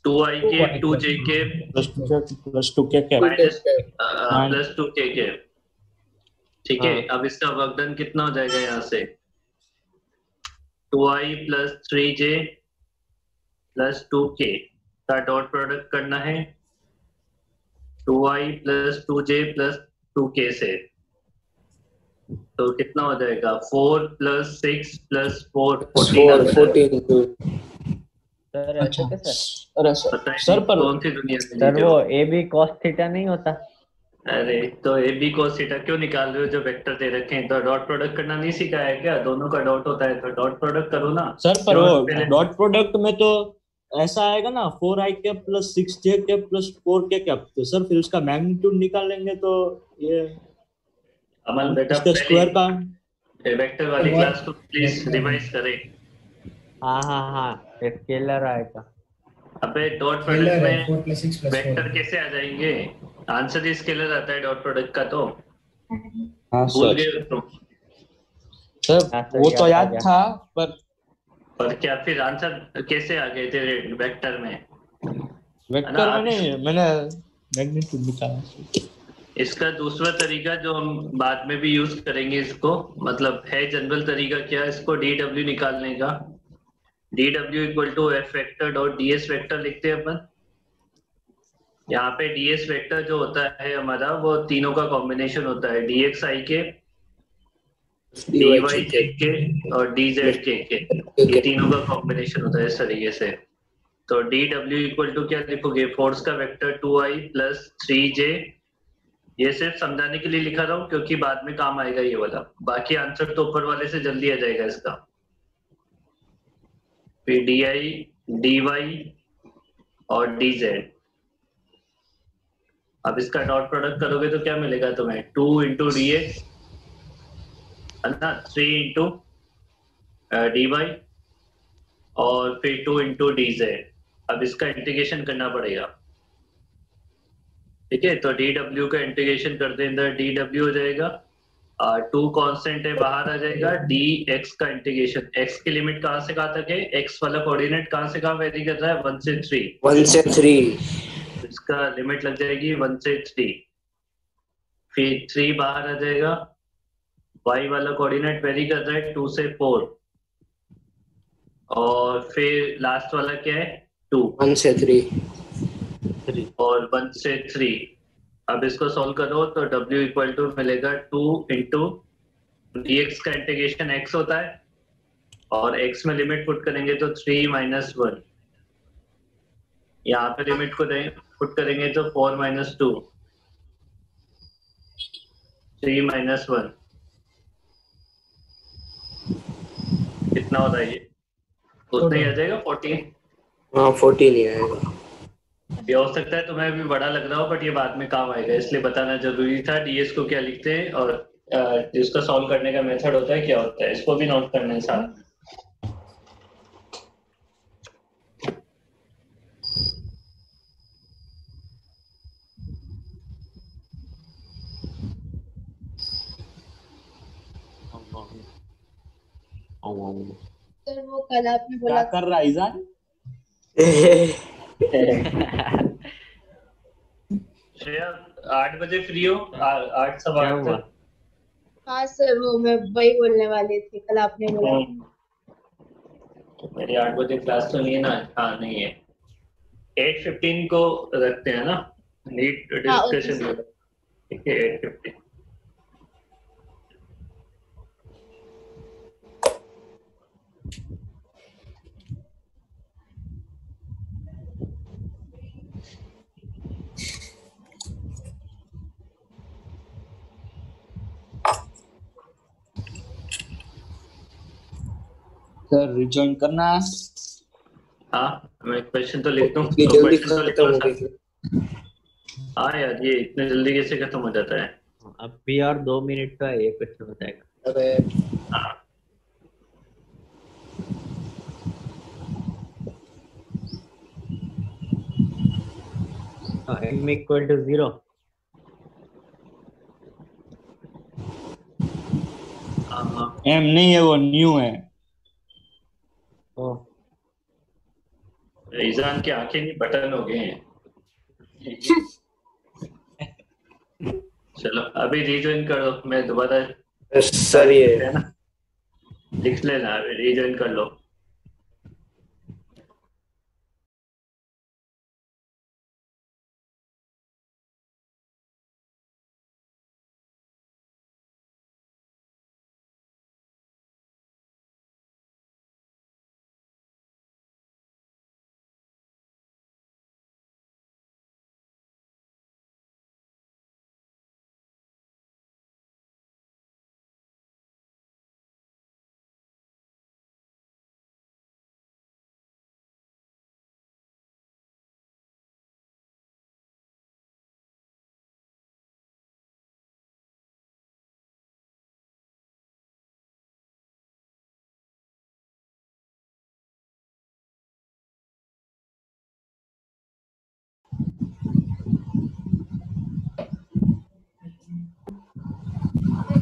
2i के 2j के प्लस 2 के माइनस प्लस 2k के। ठीक है, अब इसका वर्क डन कितना हो जाएगा यहाँ से? 2i plus 3j plus 2k का डॉट प्रोडक्ट करना है 2i plus 2j plus 2k से, तो कितना हो जाएगा? 4 प्लस 6 प्लस 4 14। सर ऐसे कैसे? अरे सर पर कौन सी दुनिया में सर जीते वो हो? ए बी कॉस थीटा नहीं होता? अरे तो ए बी cos थीटा क्यों निकाल रहे हो? जो वेक्टर दे रखे हैं तो डॉट प्रोडक्ट करना नहीं सीखा है क्या? दोनों का डॉट होता है तो डॉट प्रोडक्ट करो ना सर, पर वो डॉट प्रोडक्ट में तो ऐसा आएगा ना 4i cap plus 6j cap plus 4k cap, तो सर फिर उसका मैग्नीट्यूड निकालेंगे तो ये अमन बेटा इसका स्क्वायर का वेक्टर वाली क्लास को प्लीज रिवाइज करें। हाँ स्केलर आएगा। अबे डॉट प्रोडक्ट में वेक्टर कैसे आ जाएंगे? आंसर ही स्केलर आता है डॉट प्रोडक्ट का, तो भूल गए तुम? सर वो तो याद था, पर क्या फिर आंसर कैसे आ गए थे वेक्टर में? वेक्टर में नहीं, मैंने मैग्नीट्यूड निकाला। इसका दूसरा तरीका जो हम बाद में भी यूज करेंगे इसको, मतलब है जनरल तरीका क्या, इसको DW निकालने का। DW equal to F vector dot DS vector लिखते हैं अपन। यहाँ पे DS वेक्टर जो होता है हमारा वो तीनों का कॉम्बिनेशन होता है, DXi के, DYj के और DZk के, ये तीनों का कॉम्बिनेशन होता है इस तरीके से। तो DW इक्वल टू क्या लिखोगे? फोर्स का वेक्टर 2i प्लस 3j, ये सिर्फ समझाने के लिए लिखा रहा हूँ क्योंकि बाद में काम आएगा ये वाला, बाकी आंसर तो ऊपर वाले से जल्दी आ जाएगा इसका। फिर DI DY और DZ। अब इसका डॉट प्रोडक्ट करोगे तो क्या मिलेगा तुम्हें? 2 इंटू DX है ना, 3 इंटू DY और फिर 2 इंटू DZ। अब इसका इंटीग्रेशन करना पड़ेगा, ठीक है? तो DW का इंटीग्रेशन कर दें, इधर DW हो जाएगा, 2 कांस्टेंट है बाहर आ जाएगा, dx का इंटीग्रेशन, x की लिमिट कहाँ से कहाँ तक है? x वाला कोऑर्डिनेट कहाँ से कहाँ वेरी कर रहा है? 1 से 3। 1 से 3 इसका लिमिट लग जाएगी 1 से 3, फिर 3 बाहर आ जाएगा, y वाला कोऑर्डिनेट वेरी कर रहा है 2 से 4, और फिर लास्ट वाला क्या है? 2। 1 से 3 और 1 से 3। अब इसको सॉल्व करो तो W इक्वल टू मिलेगा 2 इंटू dx का इंटीग्रेशन x होता है, और x में लिमिट पुट करेंगे तो 3 माइनस 1, यहाँ पे लिमिट को पुट करेंगे तो 4 माइनस 2, 3 माइनस 1, कितना होता है ये? उतना ही आ जाएगा 14। हाँ 14 ही आएगा। ये हो सकता है तुम्हें भी बड़ा लग रहा हो बट ये बाद में काम आएगा, इसलिए बताना जरूरी था। ds को क्या लिखते हैं और इसका सॉल्व करने का मेथड होता है क्या होता है, इसको भी नोट करना है साथ। सर वो कल आपने बोला क्या कर रहा है ईजान? श्रेया 8 बजे फ्री हो? 8:15 तक। हाँ सर वो मैं वही बोलने वाली थी, कल आपने बोला मेरी 8 बजे क्लास तो नहीं है ना? हाँ नहीं है। 8:15 को रखते हैं ना नीट हाँ ओके डिस्कशन। सर। ठीक है 8:15। सर रिजॉइन करना है? हाँ मैं क्वेश्चन तो लिख दूं। ये तो जल्दी क्वेश्चन तो लिख खत्म लो हो साथ। गई। हाँ यार ये इतने जल्दी कैसे खत्म हो जाता है? अब भी और 2 मिनट का ये क्वेश्चन हो जाएगा। अरे हाँ m equal to 0। एम नहीं है, वो न्यू है। ईजान की आंखें नहीं बटन हो गए हैं। चलो अभी रीजॉइन करो, मैं दोबारा सर ये ना लिख लेना, रीजॉइन कर लो।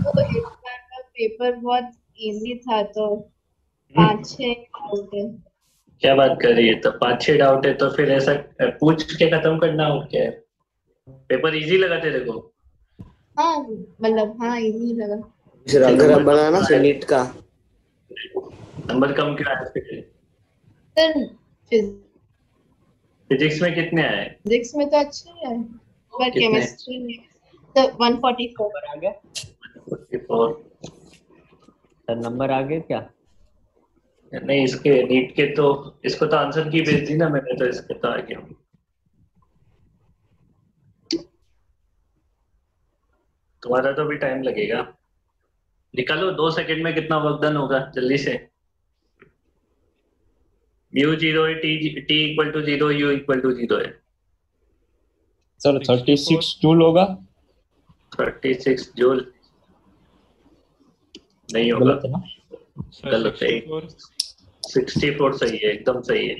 देखो इस बार का पेपर बहुत इजी था तो 5-6 डाउट है। क्या बात कर रही है? तो 5-6 डाउट है तो फिर ऐसा पूछ के खत्म करना हो क्या है? पेपर इजी लगा तेरे को? हाँ मतलब हाँ इजी लगा। अगर अब बनाना सर नीट का नंबर कम क्यों आया फिर? सर फिजिक्स में कितने आए? फिजिक्स में तो अच्छे है पर कितने? केमिस्ट्री में तो 144 आ गया 44। सर नंबर आ गए क्या? नहीं इसके नीट के तो इसको तो आंसर की भेज दी ना मैंने, तो इसके तो आ गया। तुम्हारा तो भी टाइम लगेगा। निकालो 2 सेकंड में कितना वर्क डन होगा जल्दी से। म्यू 0 है, T equal to 0, U equal to 0 है। सर 36 जूल होगा। 36 जूल नहीं होगा। गलत है ना? गलत है। 64 सही है, एकदम सही है।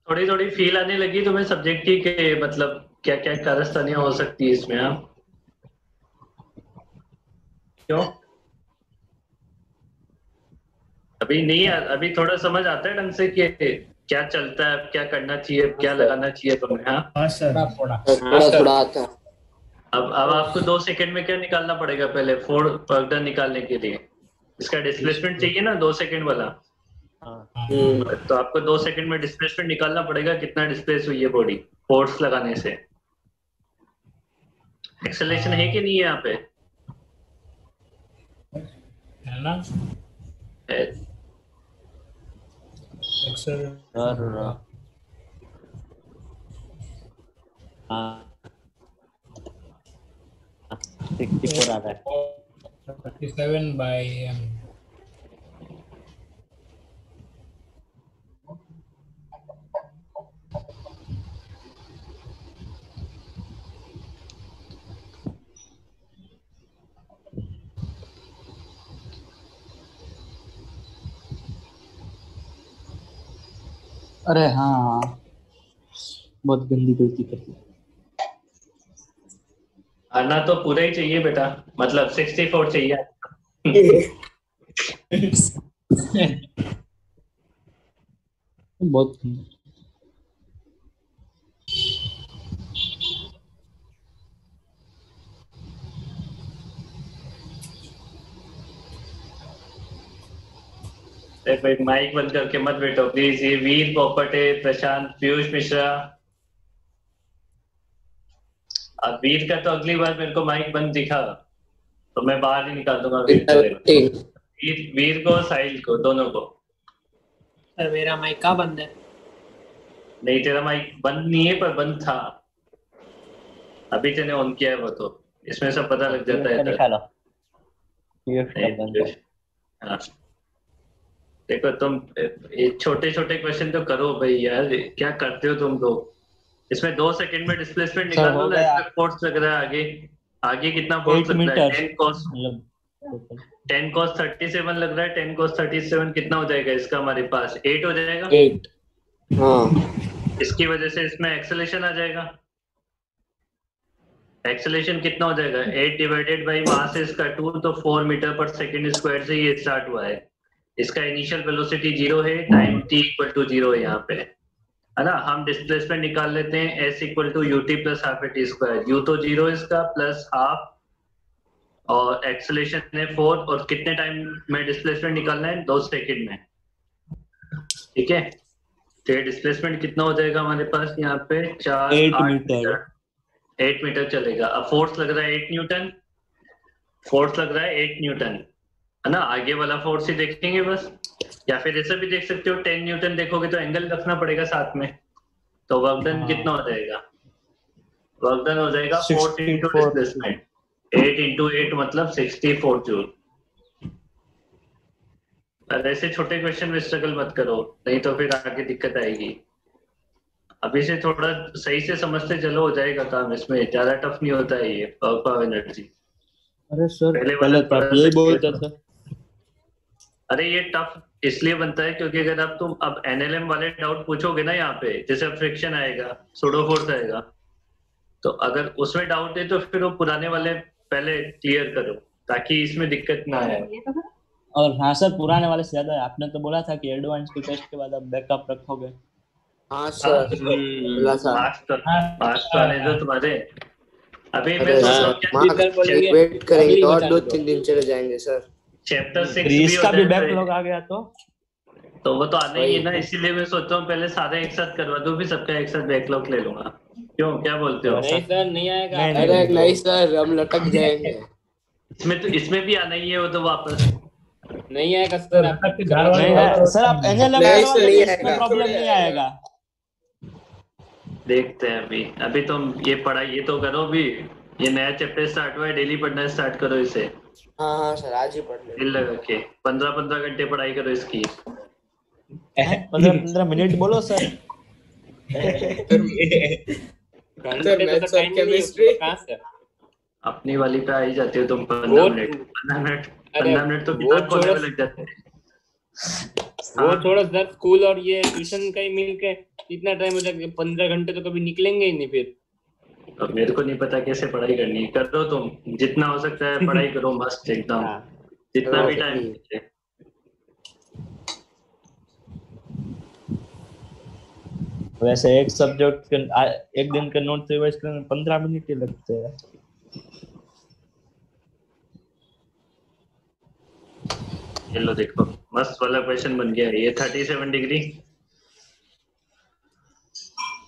थोड़ी थोड़ी फील आने लगी तुम्हें सब्जेक्ट की के मतलब क्या क्या कारस्तानियां हो सकती है इसमें? हाँ क्यों अभी नहीं अभी थोड़ा समझ आता है ढंग से कि क्या चलता है, क्या करना चाहिए, क्या लगाना चाहिए तुम्हें? हाँ थोड़ा थोड़ा आता है। अब आपको 2 सेकंड में क्या निकालना पड़ेगा पहले फोर वर्कडन निकालने के लिए? इसका डिस्प्लेसमेंट चाहिए ना 2 सेकंड वाला। तो आपको 2 सेकंड में डिस्प्लेसमेंट निकालना पड़ेगा, कितना डिस्प्लेस हुई है बॉडी फोर्स लगाने से। एक्सेलरेशन है कि नहीं है यहाँ पे? है ना है। हाँ 64 आ रहा है। 37 बाय m। अरे हाँ बहुत गंदी गलती कर दी। आना तो पूरा ही चाहिए बेटा, मतलब 64 चाहिए। बहुत भाई माइक बंद करके मत बैठो प्लीज। ये वीर पोपटे, प्रशांत, पीयूष मिश्रा। अब वीर का तो अगली बार मेरे को माइक बंद दिखा तो मैं बाहर ही निकाल दूंगा वीर को। वीर को, साहिल को, दोनों को। सर मेरा माइक कहाँ बंद है? नहीं, तेरा माइक बंद नहीं है पर बंद था, अभी तेने ऑन किया है वो तो इसमें सब पता लग जाता है। निकालो। हाँ देखो तुम छोटे छोटे क्वेश्चन तो करो भाई यार, क्या करते हो तुम लोग। इसमें 2 सेकंड में डिस्प्लेसमेंट निकाल दो ना। इसमें फोर्स लग रहा है, आगे आगे कितना फोर्स लग रहा है? 10 cos 37 लग रहा है। 10 cos 37 कितना हो जाएगा इसका हमारे पास? 8 हो जाएगा। 8 हाँ। इसकी वजह से इसमें एक्सेलेरेशन आ जाएगा। एक्सेलेरेशन कितना हो जाएगा? 8 डिवाइडेड बाई मास इसका 2, तो 4 मीटर पर सेकंड स्क्वायर से ये स्टार्ट हुआ है। इसका इनिशियल वेलोसिटी 0 है, टाइम t इक्वल टू 0 है यहाँ पे, है ना। हम डिस्प्लेसमेंट निकाल लेते हैं s equal to ut plus half A T square. u तो 0 इसका प्लस हाफ और एक्सेलेरेशन है 4, और कितने टाइम में डिस्प्लेसमेंट निकालना है? 2 सेकंड में। ठीक है, तो डिस्प्लेसमेंट कितना हो जाएगा हमारे पास यहाँ पे? 8 मीटर चलेगा। अब फोर्स लग रहा है 8 न्यूटन। फोर्स लग रहा है 8 न्यूटन, है ना। आगे वाला फोर्स ही देखेंगे बस, या फिर ऐसा भी देख सकते हो 10 न्यूटन देखोगे तो एंगल रखना पड़ेगा साथ में। तो वर्क डन कितना हो जाएगा? वर्क डन हो जाएगा 4 इंटू डिस्प्लेसमेंट, 8 इंटू 8 मतलब 64 जूल। और ऐसे छोटे क्वेश्चन में स्ट्रगल मत करो, नहीं तो फिर आगे दिक्कत आएगी। अभी से थोड़ा सही से समझते चलो, हो जाएगा काम। इसमें ज्यादा टफ नहीं होता है ये पावर एनर्जी। अरे सर पहले यही बोलता था। अरे ये टफ इसलिए बनता है क्योंकि अगर आप तुम अब एनएलएम वाले डाउट पूछोगे ना यहाँ पे, जैसे फ्रिक्शन आएगा, सूडो फोर्स आएगा, तो अगर उसमें डाउट है तो फिर वो पुराने वाले पहले क्लियर करो ताकि इसमें दिक्कत ना आए। और हाँ सर, पुराने वाले से ज्यादा है। आपने तो बोला था कि एडवांस के टेस्ट के बाद आप बैकअप रखोगे। हाँ सर, बोला था। मार्क्स तो आने दो तुम्हारे। अभी मैं वेट करेंगे और 2-3 दिन चले जाएंगे सर। चैप्टर 6 इसका भी बैकलॉग आ गया तो वो तो आना ही है ना, इसीलिए मैं सोचता हूँ पहले सारे एक साथ करवा दूं, फिर सबका एक साथ बैकलॉग ले लूंगा। क्यों, क्या बोलते हो? नहीं सर, नहीं आएगा। अरे नहीं सर, हम लटक जाएंगे। इसमें भी आना ही है वो तो वापस नहीं आएगा सर। सर आप एनएलएम प्रॉब्लम नहीं आएगा। देखते हैं अभी तुम ये पढ़ाई ये तो करो। भी ये नया चैप्टर स्टार्ट हुआ है, डेली पढ़ना स्टार्ट करो इसे। हाँ सर, आज ही पढ़ ले। दिल लगा के 15-15 घंटे पढ़ाई करो इसकी। 15-15 मिनट बोलो सर। अपनी वाली पे आ ही जाती हो तुम। 15 मिनट तो किताब खोलने में लग जाते हैं। वो थोड़ा सर स्कूल और ये ट्यूशन का ही मिलके इतना टाइम हो जाएगा, 15 घंटे तो कभी निकलेंगे ही नहीं फिर। अब मेरे को नहीं पता कैसे पढ़ाई करनी है। कर दो तुम, जितना हो सकता है पढ़ाई करो मस्त एकदम, जितना भी टाइम मिले। वैसे एक सब्जेक्ट के एक दिन के नोट रिवाइज करने में 15 मिनट ही लगते हैं। ये लो देखो, मस्त वाला क्वेश्चन बन गया है। ये 37 डिग्री,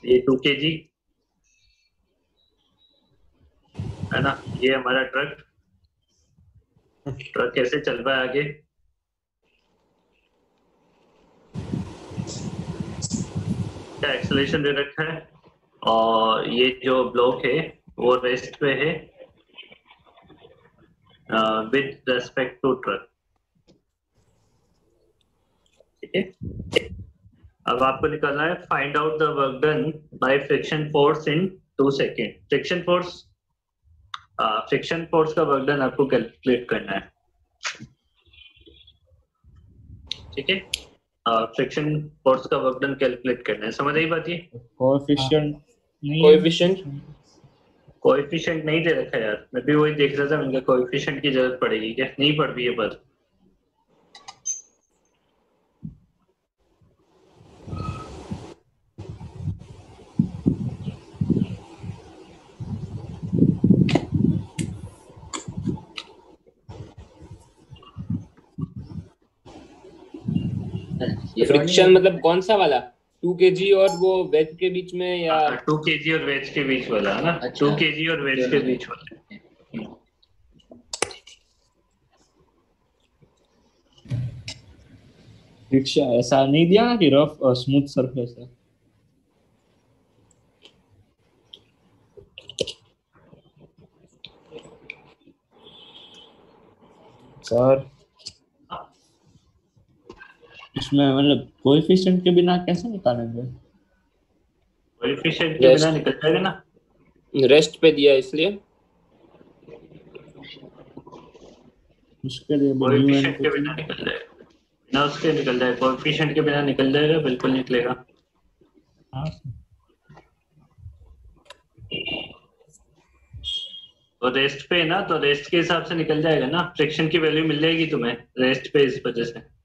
ये 2 kg है ना। ये हमारा ट्रक कैसे चल रहा है आगे। क्या एक्सेलरेशन दे रखा है, और ये जो ब्लॉक है वो रेस्ट पे है विद रेस्पेक्ट टू ट्रक। ठीक है, अब आपको निकालना है find out the work done by friction force in 2 second. Friction force का वर्क डन आपको कैलकुलेट करना है। ठीक है, फ्रिक्शन फोर्स का वर्क डन कैलकुलेट करना है। समझ आई बात? ये कोएफिशिएंट कोएफिशिएंट कोएफिशिएंट नहीं दे रखा यार, मैं भी वही देख रहा था, मैंने कोएफिशिएंट की जरूरत पड़ेगी क्या, नहीं पड़ रही है पर फ्रिक्शन मतलब कौन सा वाला 2 kg और वो वेज के बीच में या 2 kg और वेज के बीच वाला है ना, 2 kg और वेज के बीच वाला। फ्रिक्शन ऐसा नहीं दिया ना कि रफ और स्मूथ सरफेस है। सर इसमें मतलब कोएफिशिएंट के बिना कैसे निकालेंगे? कोएफिशिएंट के बिना निकल जाएगा ना, रेस्ट पे दिया इसलिए उसके लिए कोएफिशिएंट के बिना निकल जाएगा, बिना उसके निकल जाएगा, कोएफिशिएंट के बिना निकल जाएगा, बिल्कुल निकलेगा। तो रेस्ट पे ना, तो रेस्ट के हिसाब से निकल जाएगा ना, फ्रिक्शन की वैल्यू मिल जाएगी तुम्हें रेस्ट पे इस वजह से।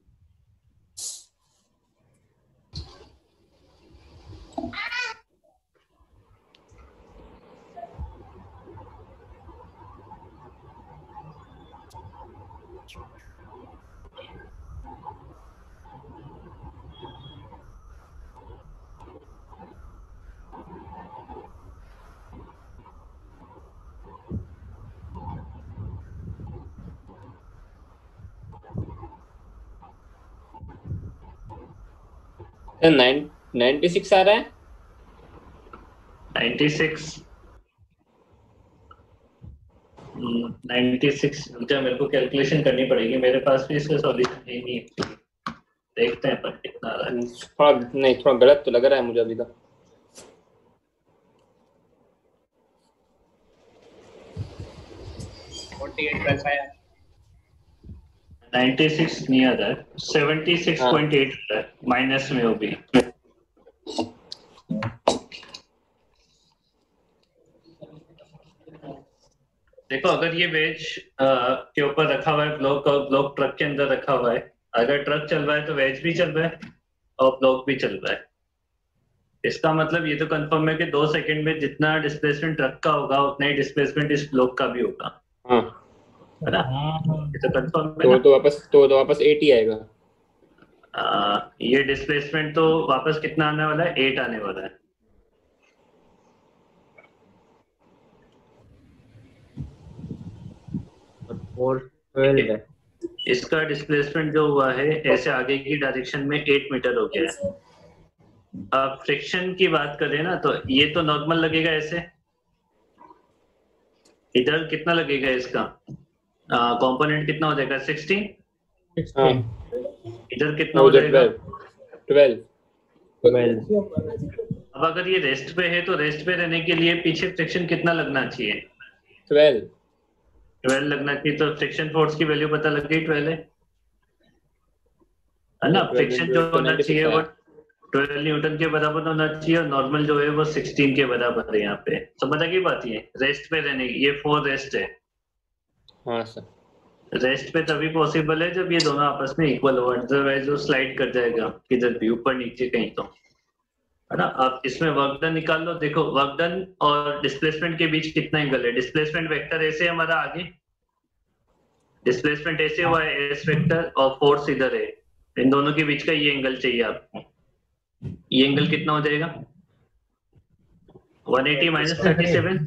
तो 96 आ रहा है 96 क्या, मेरे को कैलकुलेशन करनी पड़ेगी, मेरे पास भी इसका सॉल्यूशन नहीं है, देखते हैं पर कितना आ रहा है। थोड़ा गलत तो लग रहा है मुझे अभी तक। आया 96 नहीं आता है, 76.8 आता है माइनस में वो भी। देखो अगर ये वेज के ऊपर रखा हुआ है, ब्लॉक ट्रक के अंदर रखा हुआ है, अगर ट्रक चल रहा है तो वेज भी चल रहा है और ब्लॉक भी चल रहा है, इसका मतलब ये तो कंफर्म है कि 2 सेकंड में जितना डिस्प्लेसमेंट ट्रक का होगा उतना ही डिस्प्लेसमेंट इस ब्लॉक का भी होगा, है ना, ये तो कंफर्म है। तो वापस 80 आएगा। ये डिस्प्लेसमेंट तो वापस कितना आने वाला है, 8 आने वाला है। और 12 है। इसका डिस्प्लेसमेंट जो हुआ है ऐसे आगे की डायरेक्शन में 8 मीटर हो गया है। अब फ्रिक्शन की बात करें ना तो ये तो नॉर्मल लगेगा ऐसे, इधर कितना लगेगा इसका कंपोनेंट कितना हो जाएगा 16, इधर कितना हो जाएगा 12। अब अगर ये रेस्ट पे है तो रेस्ट पे रहने के लिए पीछे फ्रिक्शन कितना लगना चाहिए, 12 लगना चाहिए, तो फ्रिक्शन फोर्स की वैल्यू पता लग गई 12 है ना। फ्रिक्शन जो होना चाहिए वो 12 न्यूटन के बराबर होना चाहिए और नॉर्मल जो है वो 16 के बराबर है। यहाँ पे समझ आ गई बात, ये रेस्ट पे रहने की, ये 4 रेस्ट है। हाँ सर। रेस्ट पे तभी पॉसिबल है जब ये दोनों आपस में इक्वल हो, अदरवाइज वो स्लाइड कर जाएगा किधर भी, ऊपर नीचे कहीं तो, है ना। अब इसमें वर्क डन निकाल लो, देखो वर्क डन और डिस्प्लेसमेंट के बीच कितना एंगल है, डिस्प्लेसमेंट वेक्टर ऐसे हमारा आगे, डिस्प्लेसमेंट ऐसे हुआ है एस वेक्टर और फोर्स इधर है, इन दोनों के बीच का ये एंगल चाहिए आपको। ये एंगल कितना हो जाएगा 180 माइनस 37,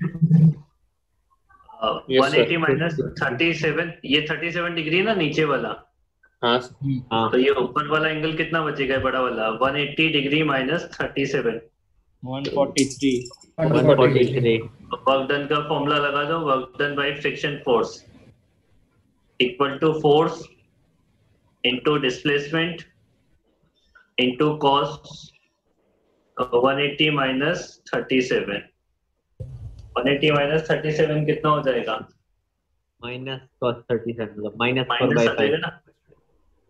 180 माइनस 37, ये 37 डिग्री ना नीचे वाला, हाँ तो ये ऊपर वाला एंगल कितना बचेगा बड़ा वाला 180 डिग्री माइनस 37, 143। वर्क डन का फॉर्मूला लगा दो, work done by friction force equal to force into displacement into cos 180 minus 37, 180 minus 37 कितना हो जाएगा माइनस cos 37 मतलब माइनस माइनस आ जाएगा ना,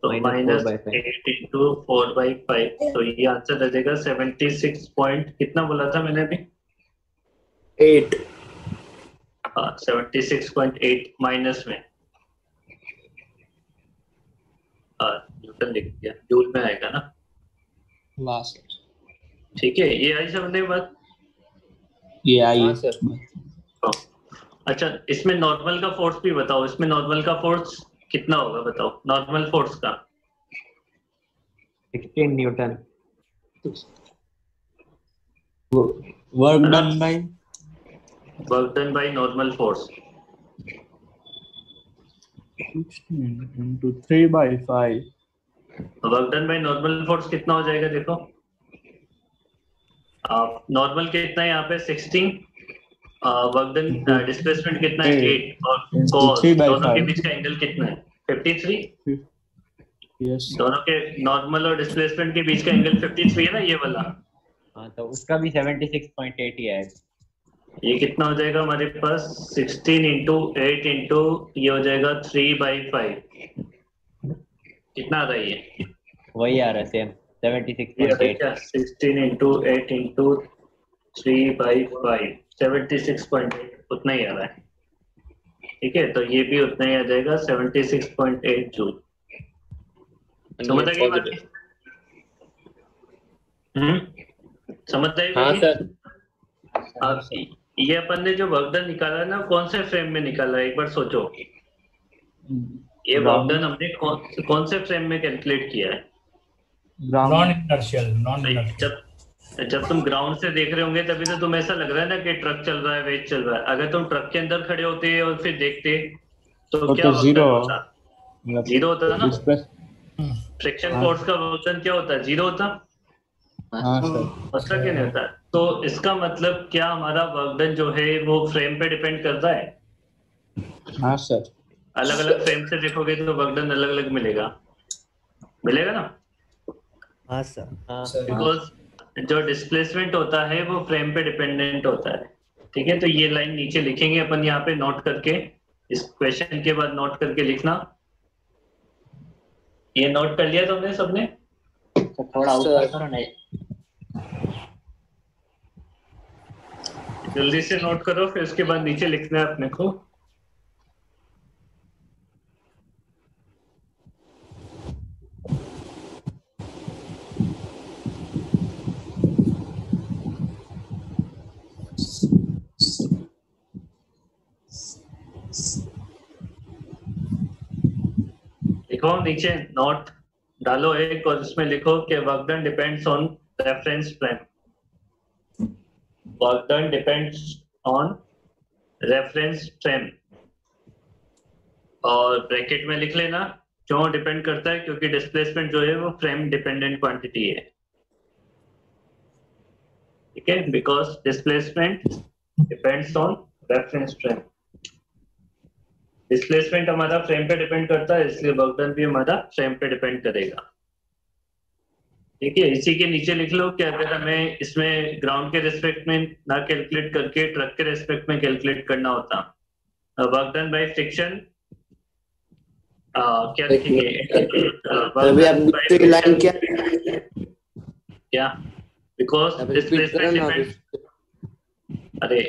तो माइनस 8 इंटू 4/5, तो ये आंसर आ जाएगा 76 पॉइंट, कितना बोला था मैंने अभी 8. 76.8 माइनस में न्यूटन लिख दिया, जूल में आएगा ना। लास्ट ठीक है, ये आई समझने के बाद। ये आई। हाँ सर। अच्छा, इसमें नॉर्मल का फोर्स भी बताओ, इसमें नॉर्मल का फोर्स कितना होगा बताओ, नॉर्मल फोर्स का। 16 Newton. Work done by normal force 16 × 3/5। Work done by normal force कितना हो जाएगा देखो। नॉर्मल कितना है यहाँ पे 16, वर्क डन डिस्प्लेसमेंट कितना है 8 और cos दोनों के बीच का एंगल कितना है 53। यस दोनों के नॉर्मल और डिस्प्लेसमेंट के बीच का एंगल 53 है ना, ये वाला। हाँ, तो उसका भी 76.8 ही है। ये कितना हो जाएगा हमारे पास 16 × 8 × ये हो जाएगा 3/5। कितना आ रहा है ये? वही आ रहा है सेम ये आ रहा है 76.8। क्या 16 × 8 × 3/5 76.8 उतना ही आ रहा है। ठीक है, तो ये भी उतना ही आ जाएगा 76.8 जूल। समझ आ गई बात? समझ आई? हाँ सर। अब ये अपन ने जो वर्क डन निकाला है ना, कौन से फ्रेम में निकाला है एक बार सोचो। ये वर्क डन हमने कौन से फ्रेम में कैलकुलेट किया है? Non inertial. जब तुम ग्राउंड से देख रहे होंगे तभी तो तुम्हें ऐसा लग रहा है ना कि ट्रक चल रहा है, वेट चल रहा है। अगर तुम ट्रक के अंदर खड़े होते और फिर देखते तो क्या जीरो होता? जीरो होता ना। फ्रिक्शन फोर्स का वर्क डन क्या होता है? जीरो होता। हाँ सर। मतलब क्या नहीं होता? तो इसका मतलब क्या हमारा वर्क डन जो है वो फ्रेम पे डिपेंड करता है? हाँ सर। अलग अलग फ्रेम से देखोगे तो वर्क डन अलग अलग मिलेगा ना। हाँ सर। बिकॉज जो डिस्प्लेसमेंट होता है वो फ्रेम पे डिपेंडेंट होता है। ठीक है, तो ये लाइन नीचे लिखेंगे अपन यहाँ पे नोट करके, इस क्वेश्चन के बाद नोट करके लिखना। ये नोट कर लिया तुमने सबने? तो थोड़ा ऊपर करो ना। जल्दी से नोट करो, फिर उसके बाद नीचे लिखना है अपने को। लिखो नीचे, नोट डालो एक और इसमें लिखो कि work done depends on reference frame. Work done depends on reference frame, और ब्रैकेट में लिख लेना क्यों डिपेंड करता है, क्योंकि डिस्प्लेसमेंट जो है वो फ्रेम डिपेंडेंट क्वांटिटी है। ठीक है, because displacement depends on reference frame. Displacement हमारा फ्रेम पे डिपेंड करता है, इसलिए वर्क डन भी हमारा फ्रेम पे डिपेंड करेगा। ठीक है, इसी के नीचे लिख लो कि अगर हमें इसमें ग्राउंड के रिस्पेक्ट में ना कैलकुलेट करके ट्रक के रिस्पेक्ट में कैलकुलेट करना होता, वर्क डन बाय फ्रिक्शन क्या लिखेंगे? लाइन क्या? बिकॉज डिस्प्लेसमेंट अरे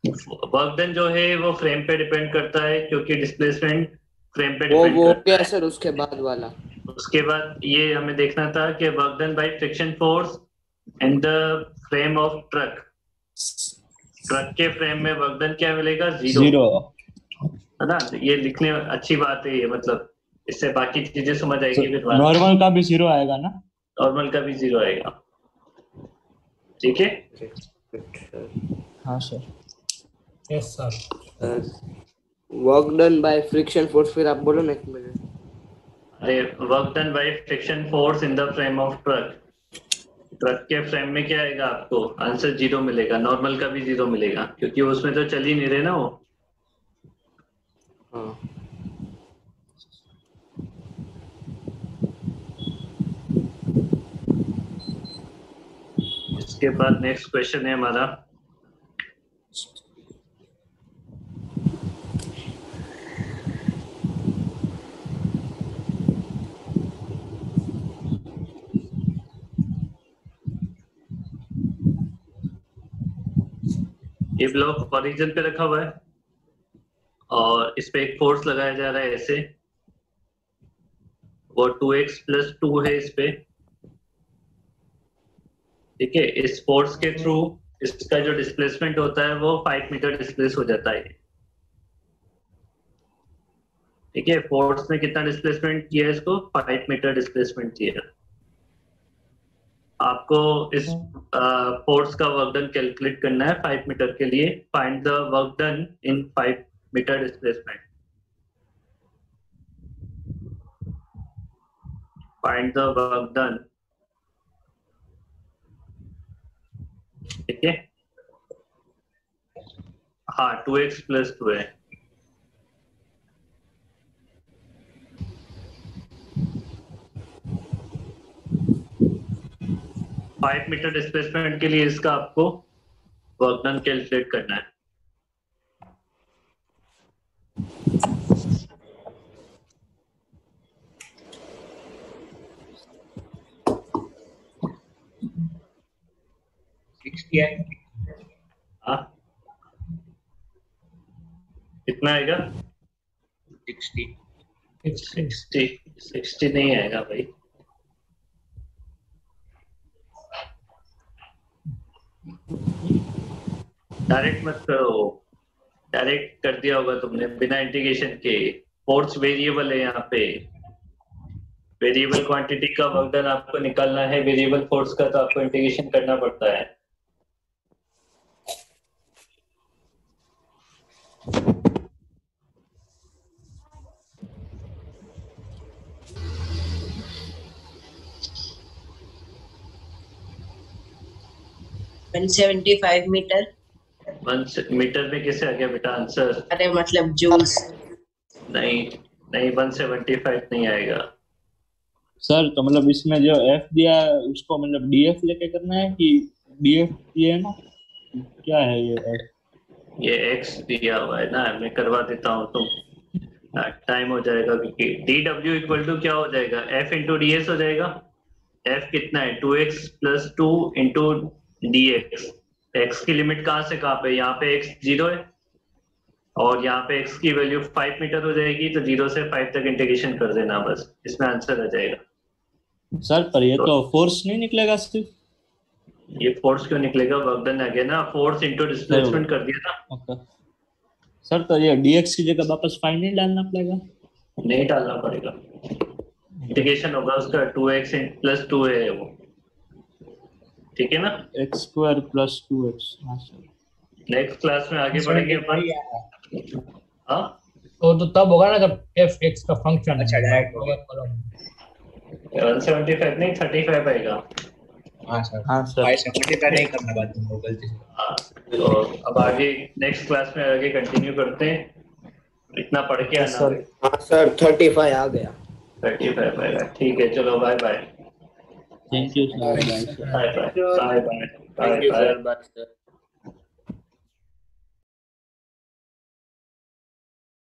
वर्क डन जो है वो फ्रेम पे डिपेंड करता है, क्योंकि डिस्प्लेसमेंट फ्रेम पे डिपेंड वो करता क्या है। सर उसके बाद वाला? उसके बाद ये हमें देखना था कि work done by friction force in the frame of truck. Truck के फ्रेम में वर्क डन क्या मिलेगा? जीरो, है ना। ये लिखने अच्छी बात है, ये मतलब इससे बाकी चीजें समझ आएगी। फिर नॉर्मल का भी जीरो आएगा ना? नॉर्मल का भी जीरो आएगा। ठीक है। हाँ sir. Yes sir. Work done by friction force, फिर आप बोलो ना एक मिनट। अरे work done by friction force in the frame of truck. Truck के फ्रेम में क्या आएगा? आपको आंसर जीरो मिलेगा। नॉर्मल का भी जीरो मिलेगा, क्योंकि उसमें तो चल ही नहीं रहे ना वो। हाँ। इसके बाद नेक्स्ट क्वेश्चन है हमारा, ये ब्लॉक ओरिजिन पे रखा हुआ है और इस पे एक फोर्स लगाया जा रहा है ऐसे, वो 2x + 2 है इस पे। ठीक है, इस फोर्स के थ्रू इसका जो डिस्प्लेसमेंट होता है वो 5 मीटर डिस्प्लेस हो जाता है। ठीक है, फोर्स ने कितना डिस्प्लेसमेंट किया है, इसको 5 मीटर डिस्प्लेसमेंट किया। आपको इस फोर्स का वर्क डन कैलकुलेट करना है 5 मीटर के लिए। Find the work done in 5 metre displacement. Find the work done. ठीक है, हाँ 2x + 2 है। फाइव मीटर डिस्प्लेसमेंट के लिए इसका आपको वर्क डन कैलकुलेट करना है। हाँ कितना आएगा? 60 नहीं आएगा भाई। डायरेक्ट मत करो, डायरेक्ट कर दिया होगा तुमने बिना इंटीग्रेशन के। फोर्स वेरिएबल है यहाँ पे, वेरिएबल क्वांटिटी का वर्क डन आपको निकालना है। वेरिएबल फोर्स का तो आपको इंटीग्रेशन करना पड़ता है। $175 मीटर। 1 मीटर में कैसे आ गया बेटा आंसर? अरे मतलब जूल्स। नहीं नहीं, 175 नहीं आएगा सर। तो मतलब इसमें जो F दिया है उसको मतलब DF लेके करना है कि DF ये है ना, क्या है ये F? ये X दिया हुआ है ना, मैं करवा देता हूँ। तुम टाइम हो जाएगा क्योंकि DW = क्या हो जाएगा? F × DS हो जाएगा। F कितना है? 2x + 2 × dx। x की लिमिट कहाँ से कहाँ पे? यहाँ पे x 0 है और यहाँ पे x की वैल्यू 5 मीटर हो जाएगी, तो 0 से 5 तक इंटीग्रेशन कर देना, बस इसमें आंसर आ जाएगा। सर पर ये तो फोर्स नहीं निकलेगा सिर्फ? ये फोर्स क्यों निकलेगा? वर्क डन आ गया ना, फोर्स इंटू डिस्प्लेसमेंट कर दिया ना। ओके सर, तो ये dx की जगह वापस 5 नहीं डालना पड़ेगा? नहीं डालना पड़ेगा, इंटीग्रेशन होगा उसका। 2x + 2 है वो, ठीक है ना? x² + 2x। नेक्स्ट क्लास में आगे बढ़ेंगे अपन। हाँ तो तब होगा ना जब f(x) का फंक्शन। अच्छा डायरेक्ट हो गया। 175 नहीं 35 आएगा। हाँ सर भाई 75 नहीं करना बात तुमको गलती से। हाँ, तो अब आगे नेक्स्ट क्लास में आगे कंटिन्यू करते हैं। इतना पढ़ के आना। हाँ सर 35 आ गया। 35 आएगा, ठीक है। चलो bye bye. Thank you sir. Bye bye bye bye.